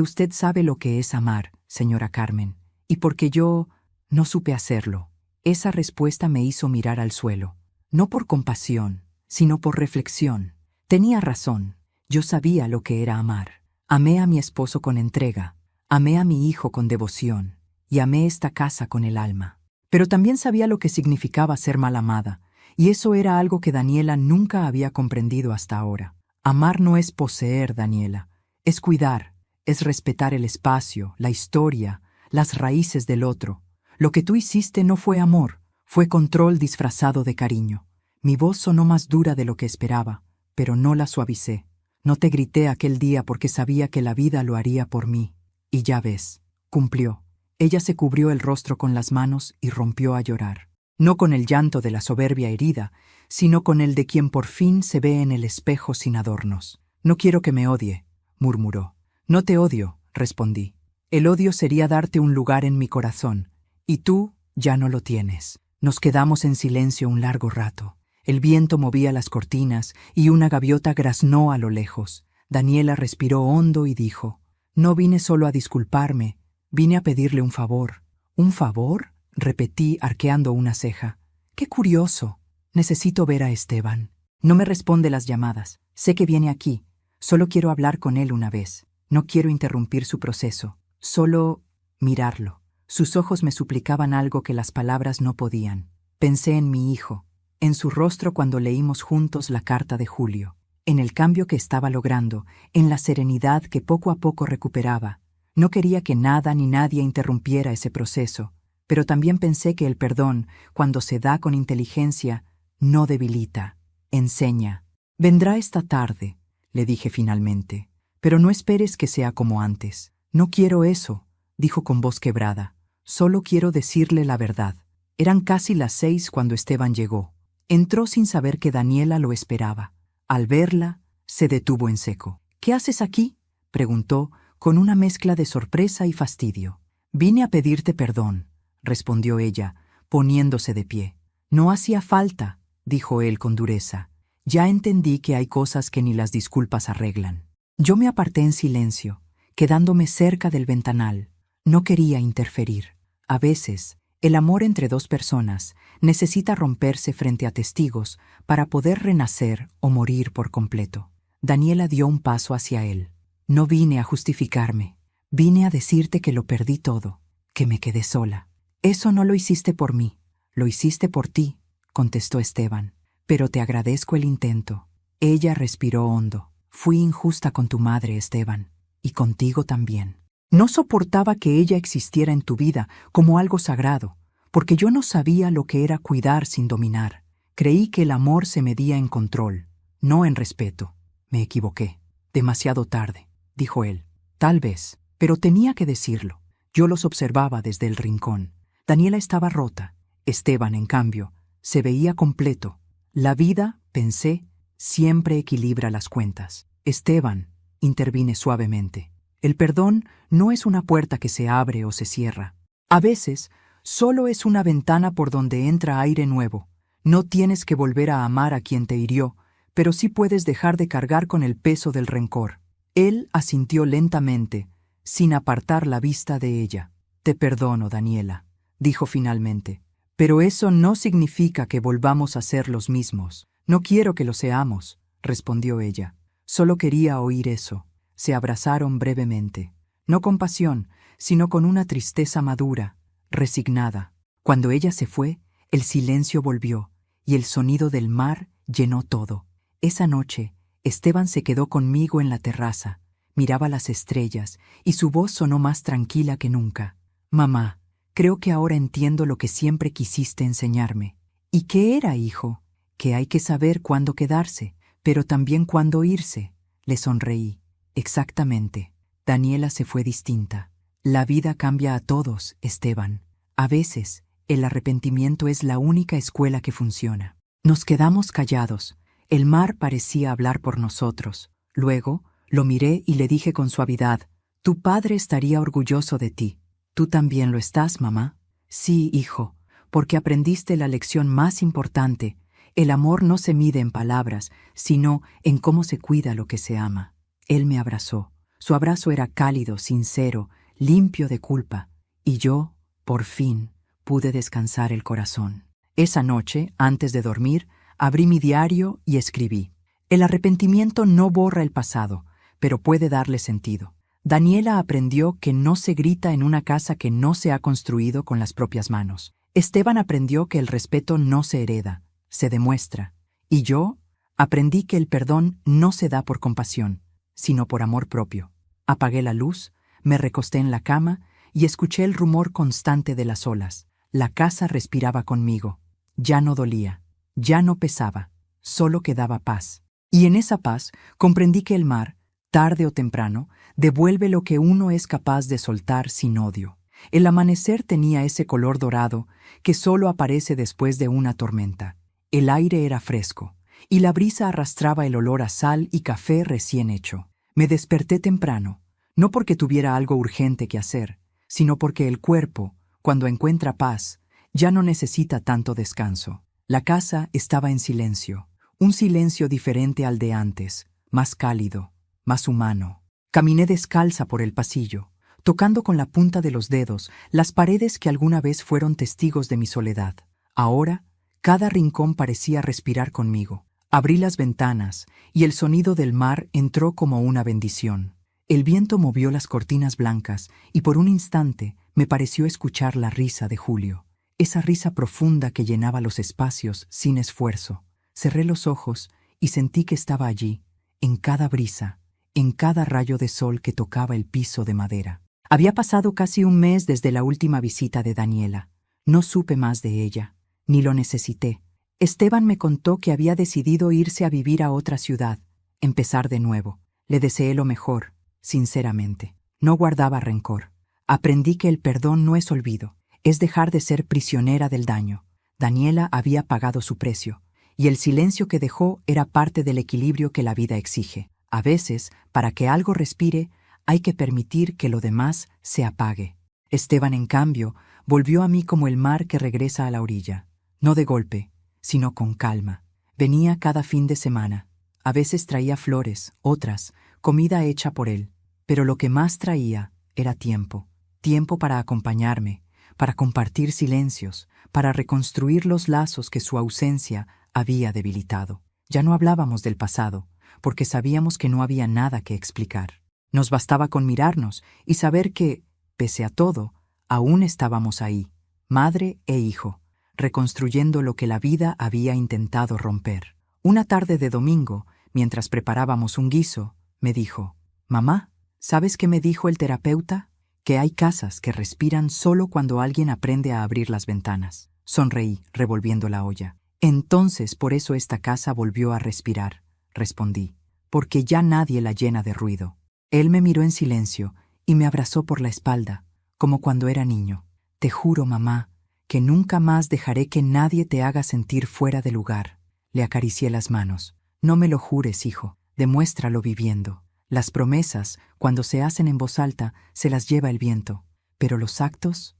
usted sabe lo que es amar, señora Carmen, y porque yo no supe hacerlo. Esa respuesta me hizo mirar al suelo. No por compasión, sino por reflexión. Tenía razón. Yo sabía lo que era amar. Amé a mi esposo con entrega. Amé a mi hijo con devoción. Y amé esta casa con el alma. Pero también sabía lo que significaba ser mal amada. Y eso era algo que Daniela nunca había comprendido hasta ahora. Amar no es poseer, Daniela. Es cuidar, es respetar el espacio, la historia, las raíces del otro. Lo que tú hiciste no fue amor, fue control disfrazado de cariño. Mi voz sonó más dura de lo que esperaba, pero no la suavicé. No te grité aquel día porque sabía que la vida lo haría por mí. Y ya ves, cumplió. Ella se cubrió el rostro con las manos y rompió a llorar. No con el llanto de la soberbia herida, sino con el de quien por fin se ve en el espejo sin adornos. No quiero que me odie, murmuró. No te odio, respondí. El odio sería darte un lugar en mi corazón, y tú ya no lo tienes. Nos quedamos en silencio un largo rato. El viento movía las cortinas y una gaviota graznó a lo lejos. Daniela respiró hondo y dijo, no vine solo a disculparme, vine a pedirle un favor. ¿Un favor? Repetí arqueando una ceja. ¡Qué curioso! Necesito ver a Esteban. No me responde las llamadas. Sé que viene aquí. Solo quiero hablar con él una vez. No quiero interrumpir su proceso. Solo mirarlo. Sus ojos me suplicaban algo que las palabras no podían. Pensé en mi hijo, en su rostro cuando leímos juntos la carta de Julio, en el cambio que estaba logrando, en la serenidad que poco a poco recuperaba. No quería que nada ni nadie interrumpiera ese proceso. Pero también pensé que el perdón, cuando se da con inteligencia, no debilita, enseña. Vendrá esta tarde, le dije finalmente, pero no esperes que sea como antes. No quiero eso, dijo con voz quebrada. Solo quiero decirle la verdad. Eran casi las 6 cuando Esteban llegó. Entró sin saber que Daniela lo esperaba. Al verla, se detuvo en seco. ¿Qué haces aquí?, preguntó, con una mezcla de sorpresa y fastidio. Vine a pedirte perdón, respondió ella, poniéndose de pie. No hacía falta, dijo él con dureza. Ya entendí que hay cosas que ni las disculpas arreglan. Yo me aparté en silencio, quedándome cerca del ventanal. No quería interferir. A veces, el amor entre dos personas necesita romperse frente a testigos para poder renacer o morir por completo. Daniela dio un paso hacia él. No vine a justificarme. Vine a decirte que lo perdí todo, que me quedé sola. Eso no lo hiciste por mí, lo hiciste por ti, contestó Esteban. Pero te agradezco el intento. Ella respiró hondo. Fui injusta con tu madre, Esteban, y contigo también. No soportaba que ella existiera en tu vida como algo sagrado, porque yo no sabía lo que era cuidar sin dominar. Creí que el amor se medía en control, no en respeto. Me equivoqué. Demasiado tarde, dijo él. Tal vez, pero tenía que decirlo. Yo los observaba desde el rincón. Daniela estaba rota. Esteban, en cambio, se veía completo. La vida, pensé, siempre equilibra las cuentas. Esteban, intervine suavemente. El perdón no es una puerta que se abre o se cierra. A veces, solo es una ventana por donde entra aire nuevo. No tienes que volver a amar a quien te hirió, pero sí puedes dejar de cargar con el peso del rencor. Él asintió lentamente, sin apartar la vista de ella. Te perdono, Daniela, dijo finalmente. Pero eso no significa que volvamos a ser los mismos. No quiero que lo seamos, respondió ella. Solo quería oír eso. Se abrazaron brevemente, no con pasión, sino con una tristeza madura, resignada. Cuando ella se fue, el silencio volvió, y el sonido del mar llenó todo. Esa noche, Esteban se quedó conmigo en la terraza, miraba las estrellas, y su voz sonó más tranquila que nunca. Mamá, creo que ahora entiendo lo que siempre quisiste enseñarme. ¿Y qué era, hijo? Que hay que saber cuándo quedarse, pero también cuándo irse. Le sonreí. Exactamente. Daniela se fue distinta. La vida cambia a todos, Esteban. A veces, el arrepentimiento es la única escuela que funciona. Nos quedamos callados. El mar parecía hablar por nosotros. Luego, lo miré y le dije con suavidad, «Tu padre estaría orgulloso de ti. ¿Tú también lo estás, mamá?» «Sí, hijo, porque aprendiste la lección más importante. El amor no se mide en palabras, sino en cómo se cuida lo que se ama». Él me abrazó. Su abrazo era cálido, sincero, limpio de culpa. Y yo, por fin, pude descansar el corazón. Esa noche, antes de dormir, abrí mi diario y escribí. El arrepentimiento no borra el pasado, pero puede darle sentido. Daniela aprendió que no se grita en una casa que no se ha construido con las propias manos. Esteban aprendió que el respeto no se hereda, se demuestra. Y yo aprendí que el perdón no se da por compasión, sino por amor propio. Apagué la luz, me recosté en la cama y escuché el rumor constante de las olas. La casa respiraba conmigo. Ya no dolía, ya no pesaba, solo quedaba paz. Y en esa paz comprendí que el mar, tarde o temprano, devuelve lo que uno es capaz de soltar sin odio. El amanecer tenía ese color dorado que solo aparece después de una tormenta. El aire era fresco, y la brisa arrastraba el olor a sal y café recién hecho. Me desperté temprano, no porque tuviera algo urgente que hacer, sino porque el cuerpo, cuando encuentra paz, ya no necesita tanto descanso. La casa estaba en silencio, un silencio diferente al de antes, más cálido, más humano. Caminé descalza por el pasillo, tocando con la punta de los dedos las paredes que alguna vez fueron testigos de mi soledad. Ahora, cada rincón parecía respirar conmigo. Abrí las ventanas y el sonido del mar entró como una bendición. El viento movió las cortinas blancas y por un instante me pareció escuchar la risa de Julio. Esa risa profunda que llenaba los espacios sin esfuerzo. Cerré los ojos y sentí que estaba allí, en cada brisa, en cada rayo de sol que tocaba el piso de madera. Había pasado casi un mes desde la última visita de Daniela. No supe más de ella, ni lo necesité. Esteban me contó que había decidido irse a vivir a otra ciudad, empezar de nuevo. Le deseé lo mejor, sinceramente. No guardaba rencor. Aprendí que el perdón no es olvido, es dejar de ser prisionera del daño. Daniela había pagado su precio, y el silencio que dejó era parte del equilibrio que la vida exige. A veces, para que algo respire, hay que permitir que lo demás se apague. Esteban, en cambio, volvió a mí como el mar que regresa a la orilla. No de golpe, sino con calma. Venía cada fin de semana. A veces traía flores, otras, comida hecha por él, pero lo que más traía era tiempo, tiempo para acompañarme, para compartir silencios, para reconstruir los lazos que su ausencia había debilitado. Ya no hablábamos del pasado, porque sabíamos que no había nada que explicar. Nos bastaba con mirarnos y saber que, pese a todo, aún estábamos ahí, madre e hijo, reconstruyendo lo que la vida había intentado romper. Una tarde de domingo, mientras preparábamos un guiso, me dijo: «Mamá, ¿sabes qué me dijo el terapeuta? Que hay casas que respiran solo cuando alguien aprende a abrir las ventanas». Sonreí, revolviendo la olla. «Entonces por eso esta casa volvió a respirar», respondí, «porque ya nadie la llena de ruido». Él me miró en silencio y me abrazó por la espalda, como cuando era niño. «Te juro, mamá, que nunca más dejaré que nadie te haga sentir fuera de lugar». Le acaricié las manos. «No me lo jures, hijo, demuéstralo viviendo. Las promesas, cuando se hacen en voz alta, se las lleva el viento. Pero los actos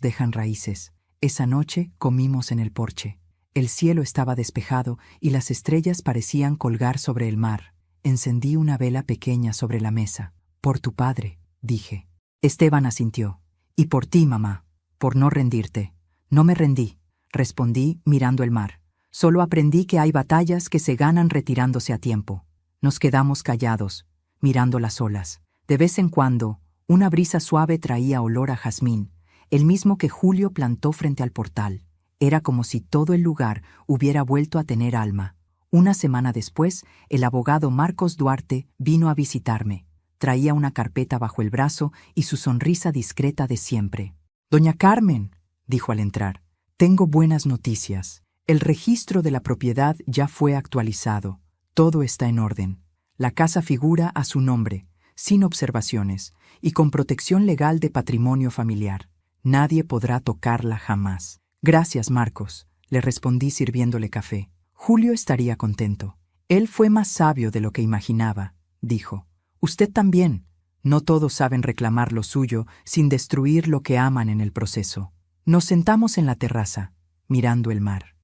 dejan raíces». Esa noche comimos en el porche. El cielo estaba despejado y las estrellas parecían colgar sobre el mar. Encendí una vela pequeña sobre la mesa. «Por tu padre», dije. Esteban asintió. «Y por ti, mamá, por no rendirte». «No me rendí», respondí mirando el mar. «Solo aprendí que hay batallas que se ganan retirándose a tiempo». Nos quedamos callados, mirando las olas. De vez en cuando, una brisa suave traía olor a jazmín, el mismo que Julio plantó frente al portal. Era como si todo el lugar hubiera vuelto a tener alma. Una semana después, el abogado Marcos Duarte vino a visitarme. Traía una carpeta bajo el brazo y su sonrisa discreta de siempre. «Doña Carmen», dijo al entrar, «tengo buenas noticias. El registro de la propiedad ya fue actualizado. Todo está en orden. La casa figura a su nombre, sin observaciones y con protección legal de patrimonio familiar. Nadie podrá tocarla jamás». «Gracias, Marcos», le respondí sirviéndole café. «Julio estaría contento». «Él fue más sabio de lo que imaginaba», dijo. «Usted también. No todos saben reclamar lo suyo sin destruir lo que aman en el proceso». Nos sentamos en la terraza, mirando el mar.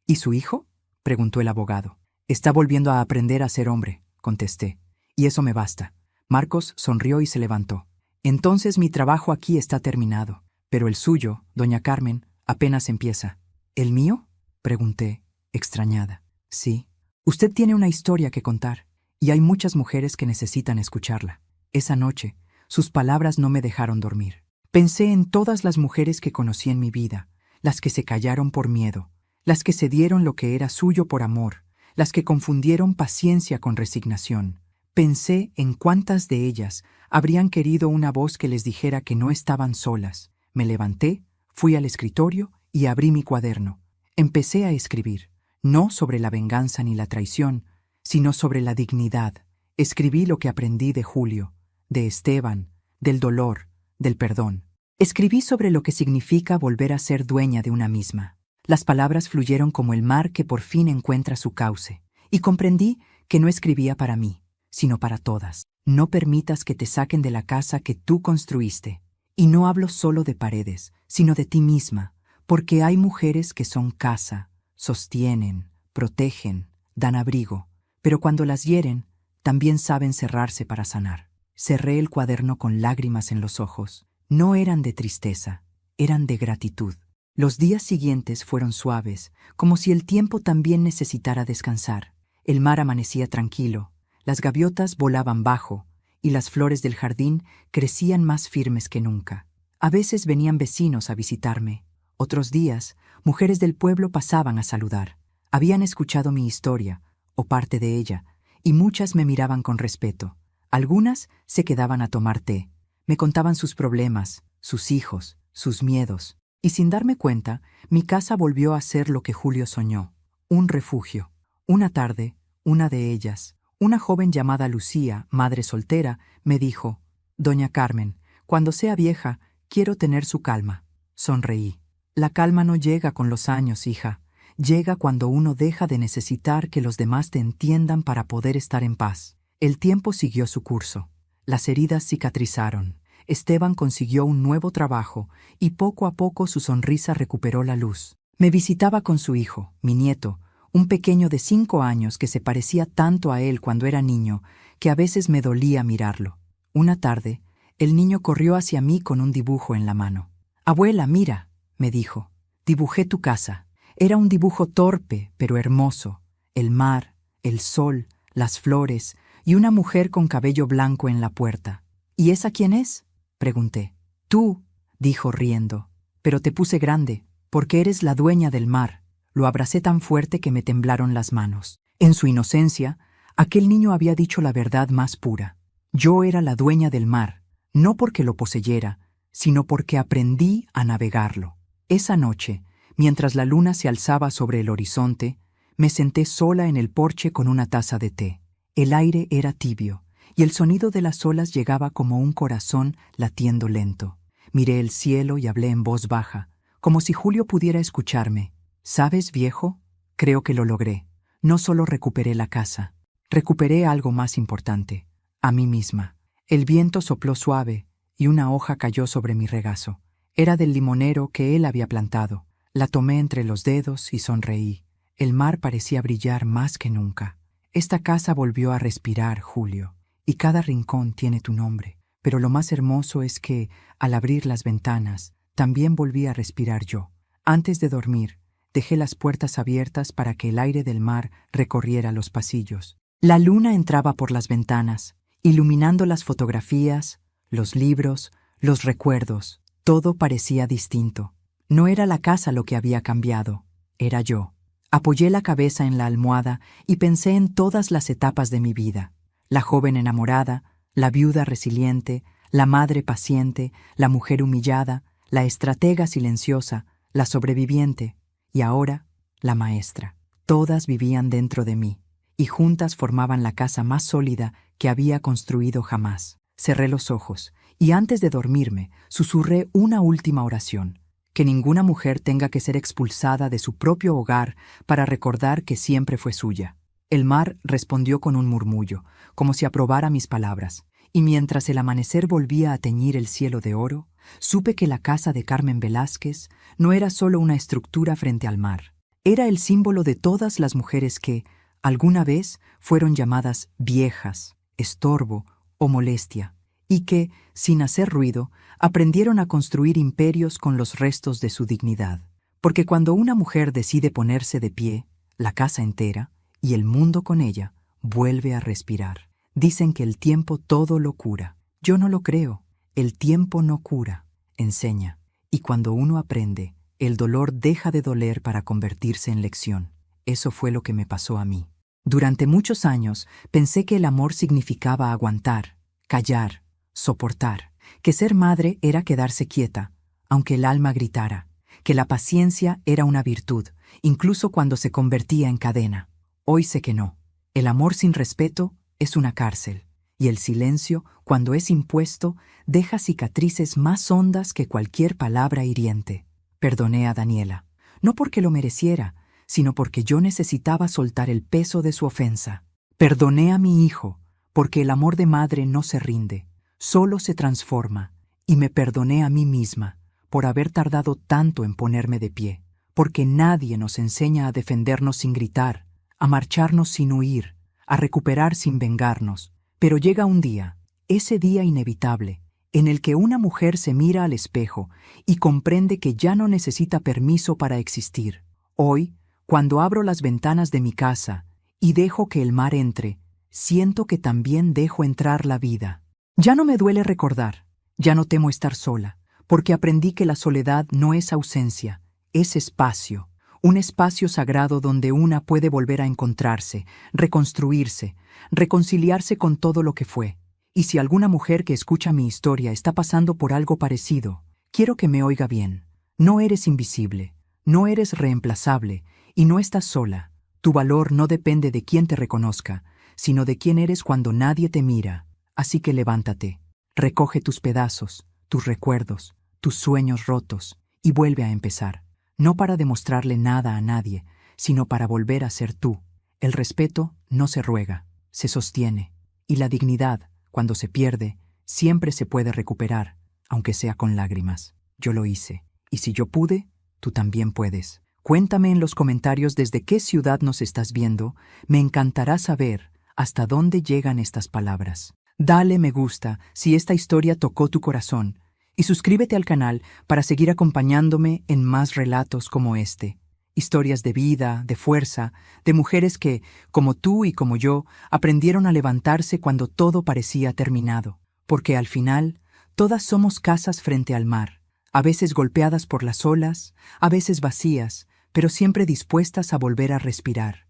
«¿Y su hijo?», preguntó el abogado. «Está volviendo a aprender a ser hombre», contesté. «Y eso me basta». Marcos sonrió y se levantó. «Entonces mi trabajo aquí está terminado. Pero el suyo, doña Carmen, apenas empieza». «¿El mío?», pregunté, extrañada. «Sí. Usted tiene una historia que contar, y hay muchas mujeres que necesitan escucharla». Esa noche, sus palabras no me dejaron dormir. Pensé en todas las mujeres que conocí en mi vida, las que se callaron por miedo, las que cedieron lo que era suyo por amor, las que confundieron paciencia con resignación. Pensé en cuántas de ellas habrían querido una voz que les dijera que no estaban solas. Me levanté, fui al escritorio y abrí mi cuaderno. Empecé a escribir, no sobre la venganza ni la traición, sino sobre la dignidad. Escribí lo que aprendí de Julio, de Esteban, del dolor, del perdón. Escribí sobre lo que significa volver a ser dueña de una misma. Las palabras fluyeron como el mar que por fin encuentra su cauce, y comprendí que no escribía para mí, sino para todas. No permitas que te saquen de la casa que tú construiste. Y no hablo solo de paredes, sino de ti misma, porque hay mujeres que son casa, sostienen, protegen, dan abrigo, pero cuando las hieren, también saben cerrarse para sanar. Cerré el cuaderno con lágrimas en los ojos. No eran de tristeza, eran de gratitud. Los días siguientes fueron suaves, como si el tiempo también necesitara descansar. El mar amanecía tranquilo, las gaviotas volaban bajo, y las flores del jardín crecían más firmes que nunca. A veces venían vecinos a visitarme. Otros días, mujeres del pueblo pasaban a saludar. Habían escuchado mi historia, o parte de ella, y muchas me miraban con respeto. Algunas se quedaban a tomar té. Me contaban sus problemas, sus hijos, sus miedos. Y sin darme cuenta, mi casa volvió a ser lo que Julio soñó, un refugio. Una tarde, una de ellas, una joven llamada Lucía, madre soltera, me dijo: «Doña Carmen, cuando sea vieja, quiero tener su calma». Sonreí. «La calma no llega con los años, hija. Llega cuando uno deja de necesitar que los demás te entiendan para poder estar en paz». El tiempo siguió su curso. Las heridas cicatrizaron. Esteban consiguió un nuevo trabajo y poco a poco su sonrisa recuperó la luz. Me visitaba con su hijo, mi nieto, un pequeño de 5 años que se parecía tanto a él cuando era niño, que a veces me dolía mirarlo. Una tarde, el niño corrió hacia mí con un dibujo en la mano. «Abuela, mira», me dijo, «dibujé tu casa». Era un dibujo torpe, pero hermoso. El mar, el sol, las flores y una mujer con cabello blanco en la puerta. «¿Y esa quién es?», pregunté. «Tú», dijo riendo, «pero te puse grande, porque eres la dueña del mar». Lo abracé tan fuerte que me temblaron las manos. En su inocencia, aquel niño había dicho la verdad más pura. Yo era la dueña del mar, no porque lo poseyera, sino porque aprendí a navegarlo. Esa noche, mientras la luna se alzaba sobre el horizonte, me senté sola en el porche con una taza de té. El aire era tibio, y el sonido de las olas llegaba como un corazón latiendo lento. Miré el cielo y hablé en voz baja, como si Julio pudiera escucharme. «¿Sabes, viejo? Creo que lo logré. No solo recuperé la casa, recuperé algo más importante, a mí misma». El viento sopló suave y una hoja cayó sobre mi regazo. Era del limonero que él había plantado. La tomé entre los dedos y sonreí. El mar parecía brillar más que nunca. Esta casa volvió a respirar, Julio, y cada rincón tiene tu nombre. Pero lo más hermoso es que, al abrir las ventanas, también volví a respirar yo. Antes de dormir, dejé las puertas abiertas para que el aire del mar recorriera los pasillos. La luna entraba por las ventanas, iluminando las fotografías, los libros, los recuerdos. Todo parecía distinto. No era la casa lo que había cambiado, era yo. Apoyé la cabeza en la almohada y pensé en todas las etapas de mi vida. La joven enamorada, la viuda resiliente, la madre paciente, la mujer humillada, la estratega silenciosa, la sobreviviente y ahora la maestra. Todas vivían dentro de mí y juntas formaban la casa más sólida que había construido jamás. Cerré los ojos y antes de dormirme susurré una última oración. Que ninguna mujer tenga que ser expulsada de su propio hogar para recordar que siempre fue suya. El mar respondió con un murmullo, como si aprobara mis palabras, y mientras el amanecer volvía a teñir el cielo de oro, supe que la casa de Carmen Velázquez no era solo una estructura frente al mar. Era el símbolo de todas las mujeres que, alguna vez, fueron llamadas viejas, estorbo o molestia, y que, sin hacer ruido, aprendieron a construir imperios con los restos de su dignidad. Porque cuando una mujer decide ponerse de pie, la casa entera, y el mundo con ella, vuelve a respirar. Dicen que el tiempo todo lo cura. Yo no lo creo. El tiempo no cura, enseña. Y cuando uno aprende, el dolor deja de doler para convertirse en lección. Eso fue lo que me pasó a mí. Durante muchos años pensé que el amor significaba aguantar, callar, soportar, que ser madre era quedarse quieta, aunque el alma gritara, que la paciencia era una virtud, incluso cuando se convertía en cadena. Hoy sé que no. El amor sin respeto es una cárcel, y el silencio, cuando es impuesto, deja cicatrices más hondas que cualquier palabra hiriente. Perdoné a Daniela, no porque lo mereciera, sino porque yo necesitaba soltar el peso de su ofensa. Perdoné a mi hijo, porque el amor de madre no se rinde, solo se transforma, y me perdoné a mí misma por haber tardado tanto en ponerme de pie, porque nadie nos enseña a defendernos sin gritar, a marcharnos sin huir, a recuperar sin vengarnos. Pero llega un día, ese día inevitable, en el que una mujer se mira al espejo y comprende que ya no necesita permiso para existir. Hoy, cuando abro las ventanas de mi casa y dejo que el mar entre, siento que también dejo entrar la vida. Ya no me duele recordar, ya no temo estar sola, porque aprendí que la soledad no es ausencia, es espacio, un espacio sagrado donde una puede volver a encontrarse, reconstruirse, reconciliarse con todo lo que fue. Y si alguna mujer que escucha mi historia está pasando por algo parecido, quiero que me oiga bien. No eres invisible, no eres reemplazable y no estás sola. Tu valor no depende de quién te reconozca, sino de quién eres cuando nadie te mira. Así que levántate, recoge tus pedazos, tus recuerdos, tus sueños rotos y vuelve a empezar. No para demostrarle nada a nadie, sino para volver a ser tú. El respeto no se ruega, se sostiene. Y la dignidad, cuando se pierde, siempre se puede recuperar, aunque sea con lágrimas. Yo lo hice. Y si yo pude, tú también puedes. Cuéntame en los comentarios desde qué ciudad nos estás viendo. Me encantará saber, ¿Hasta dónde llegan estas palabras? Dale me gusta si esta historia tocó tu corazón y suscríbete al canal para seguir acompañándome en más relatos como este. Historias de vida, de fuerza, de mujeres que, como tú y como yo, aprendieron a levantarse cuando todo parecía terminado. Porque al final, todas somos casas frente al mar, a veces golpeadas por las olas, a veces vacías, pero siempre dispuestas a volver a respirar.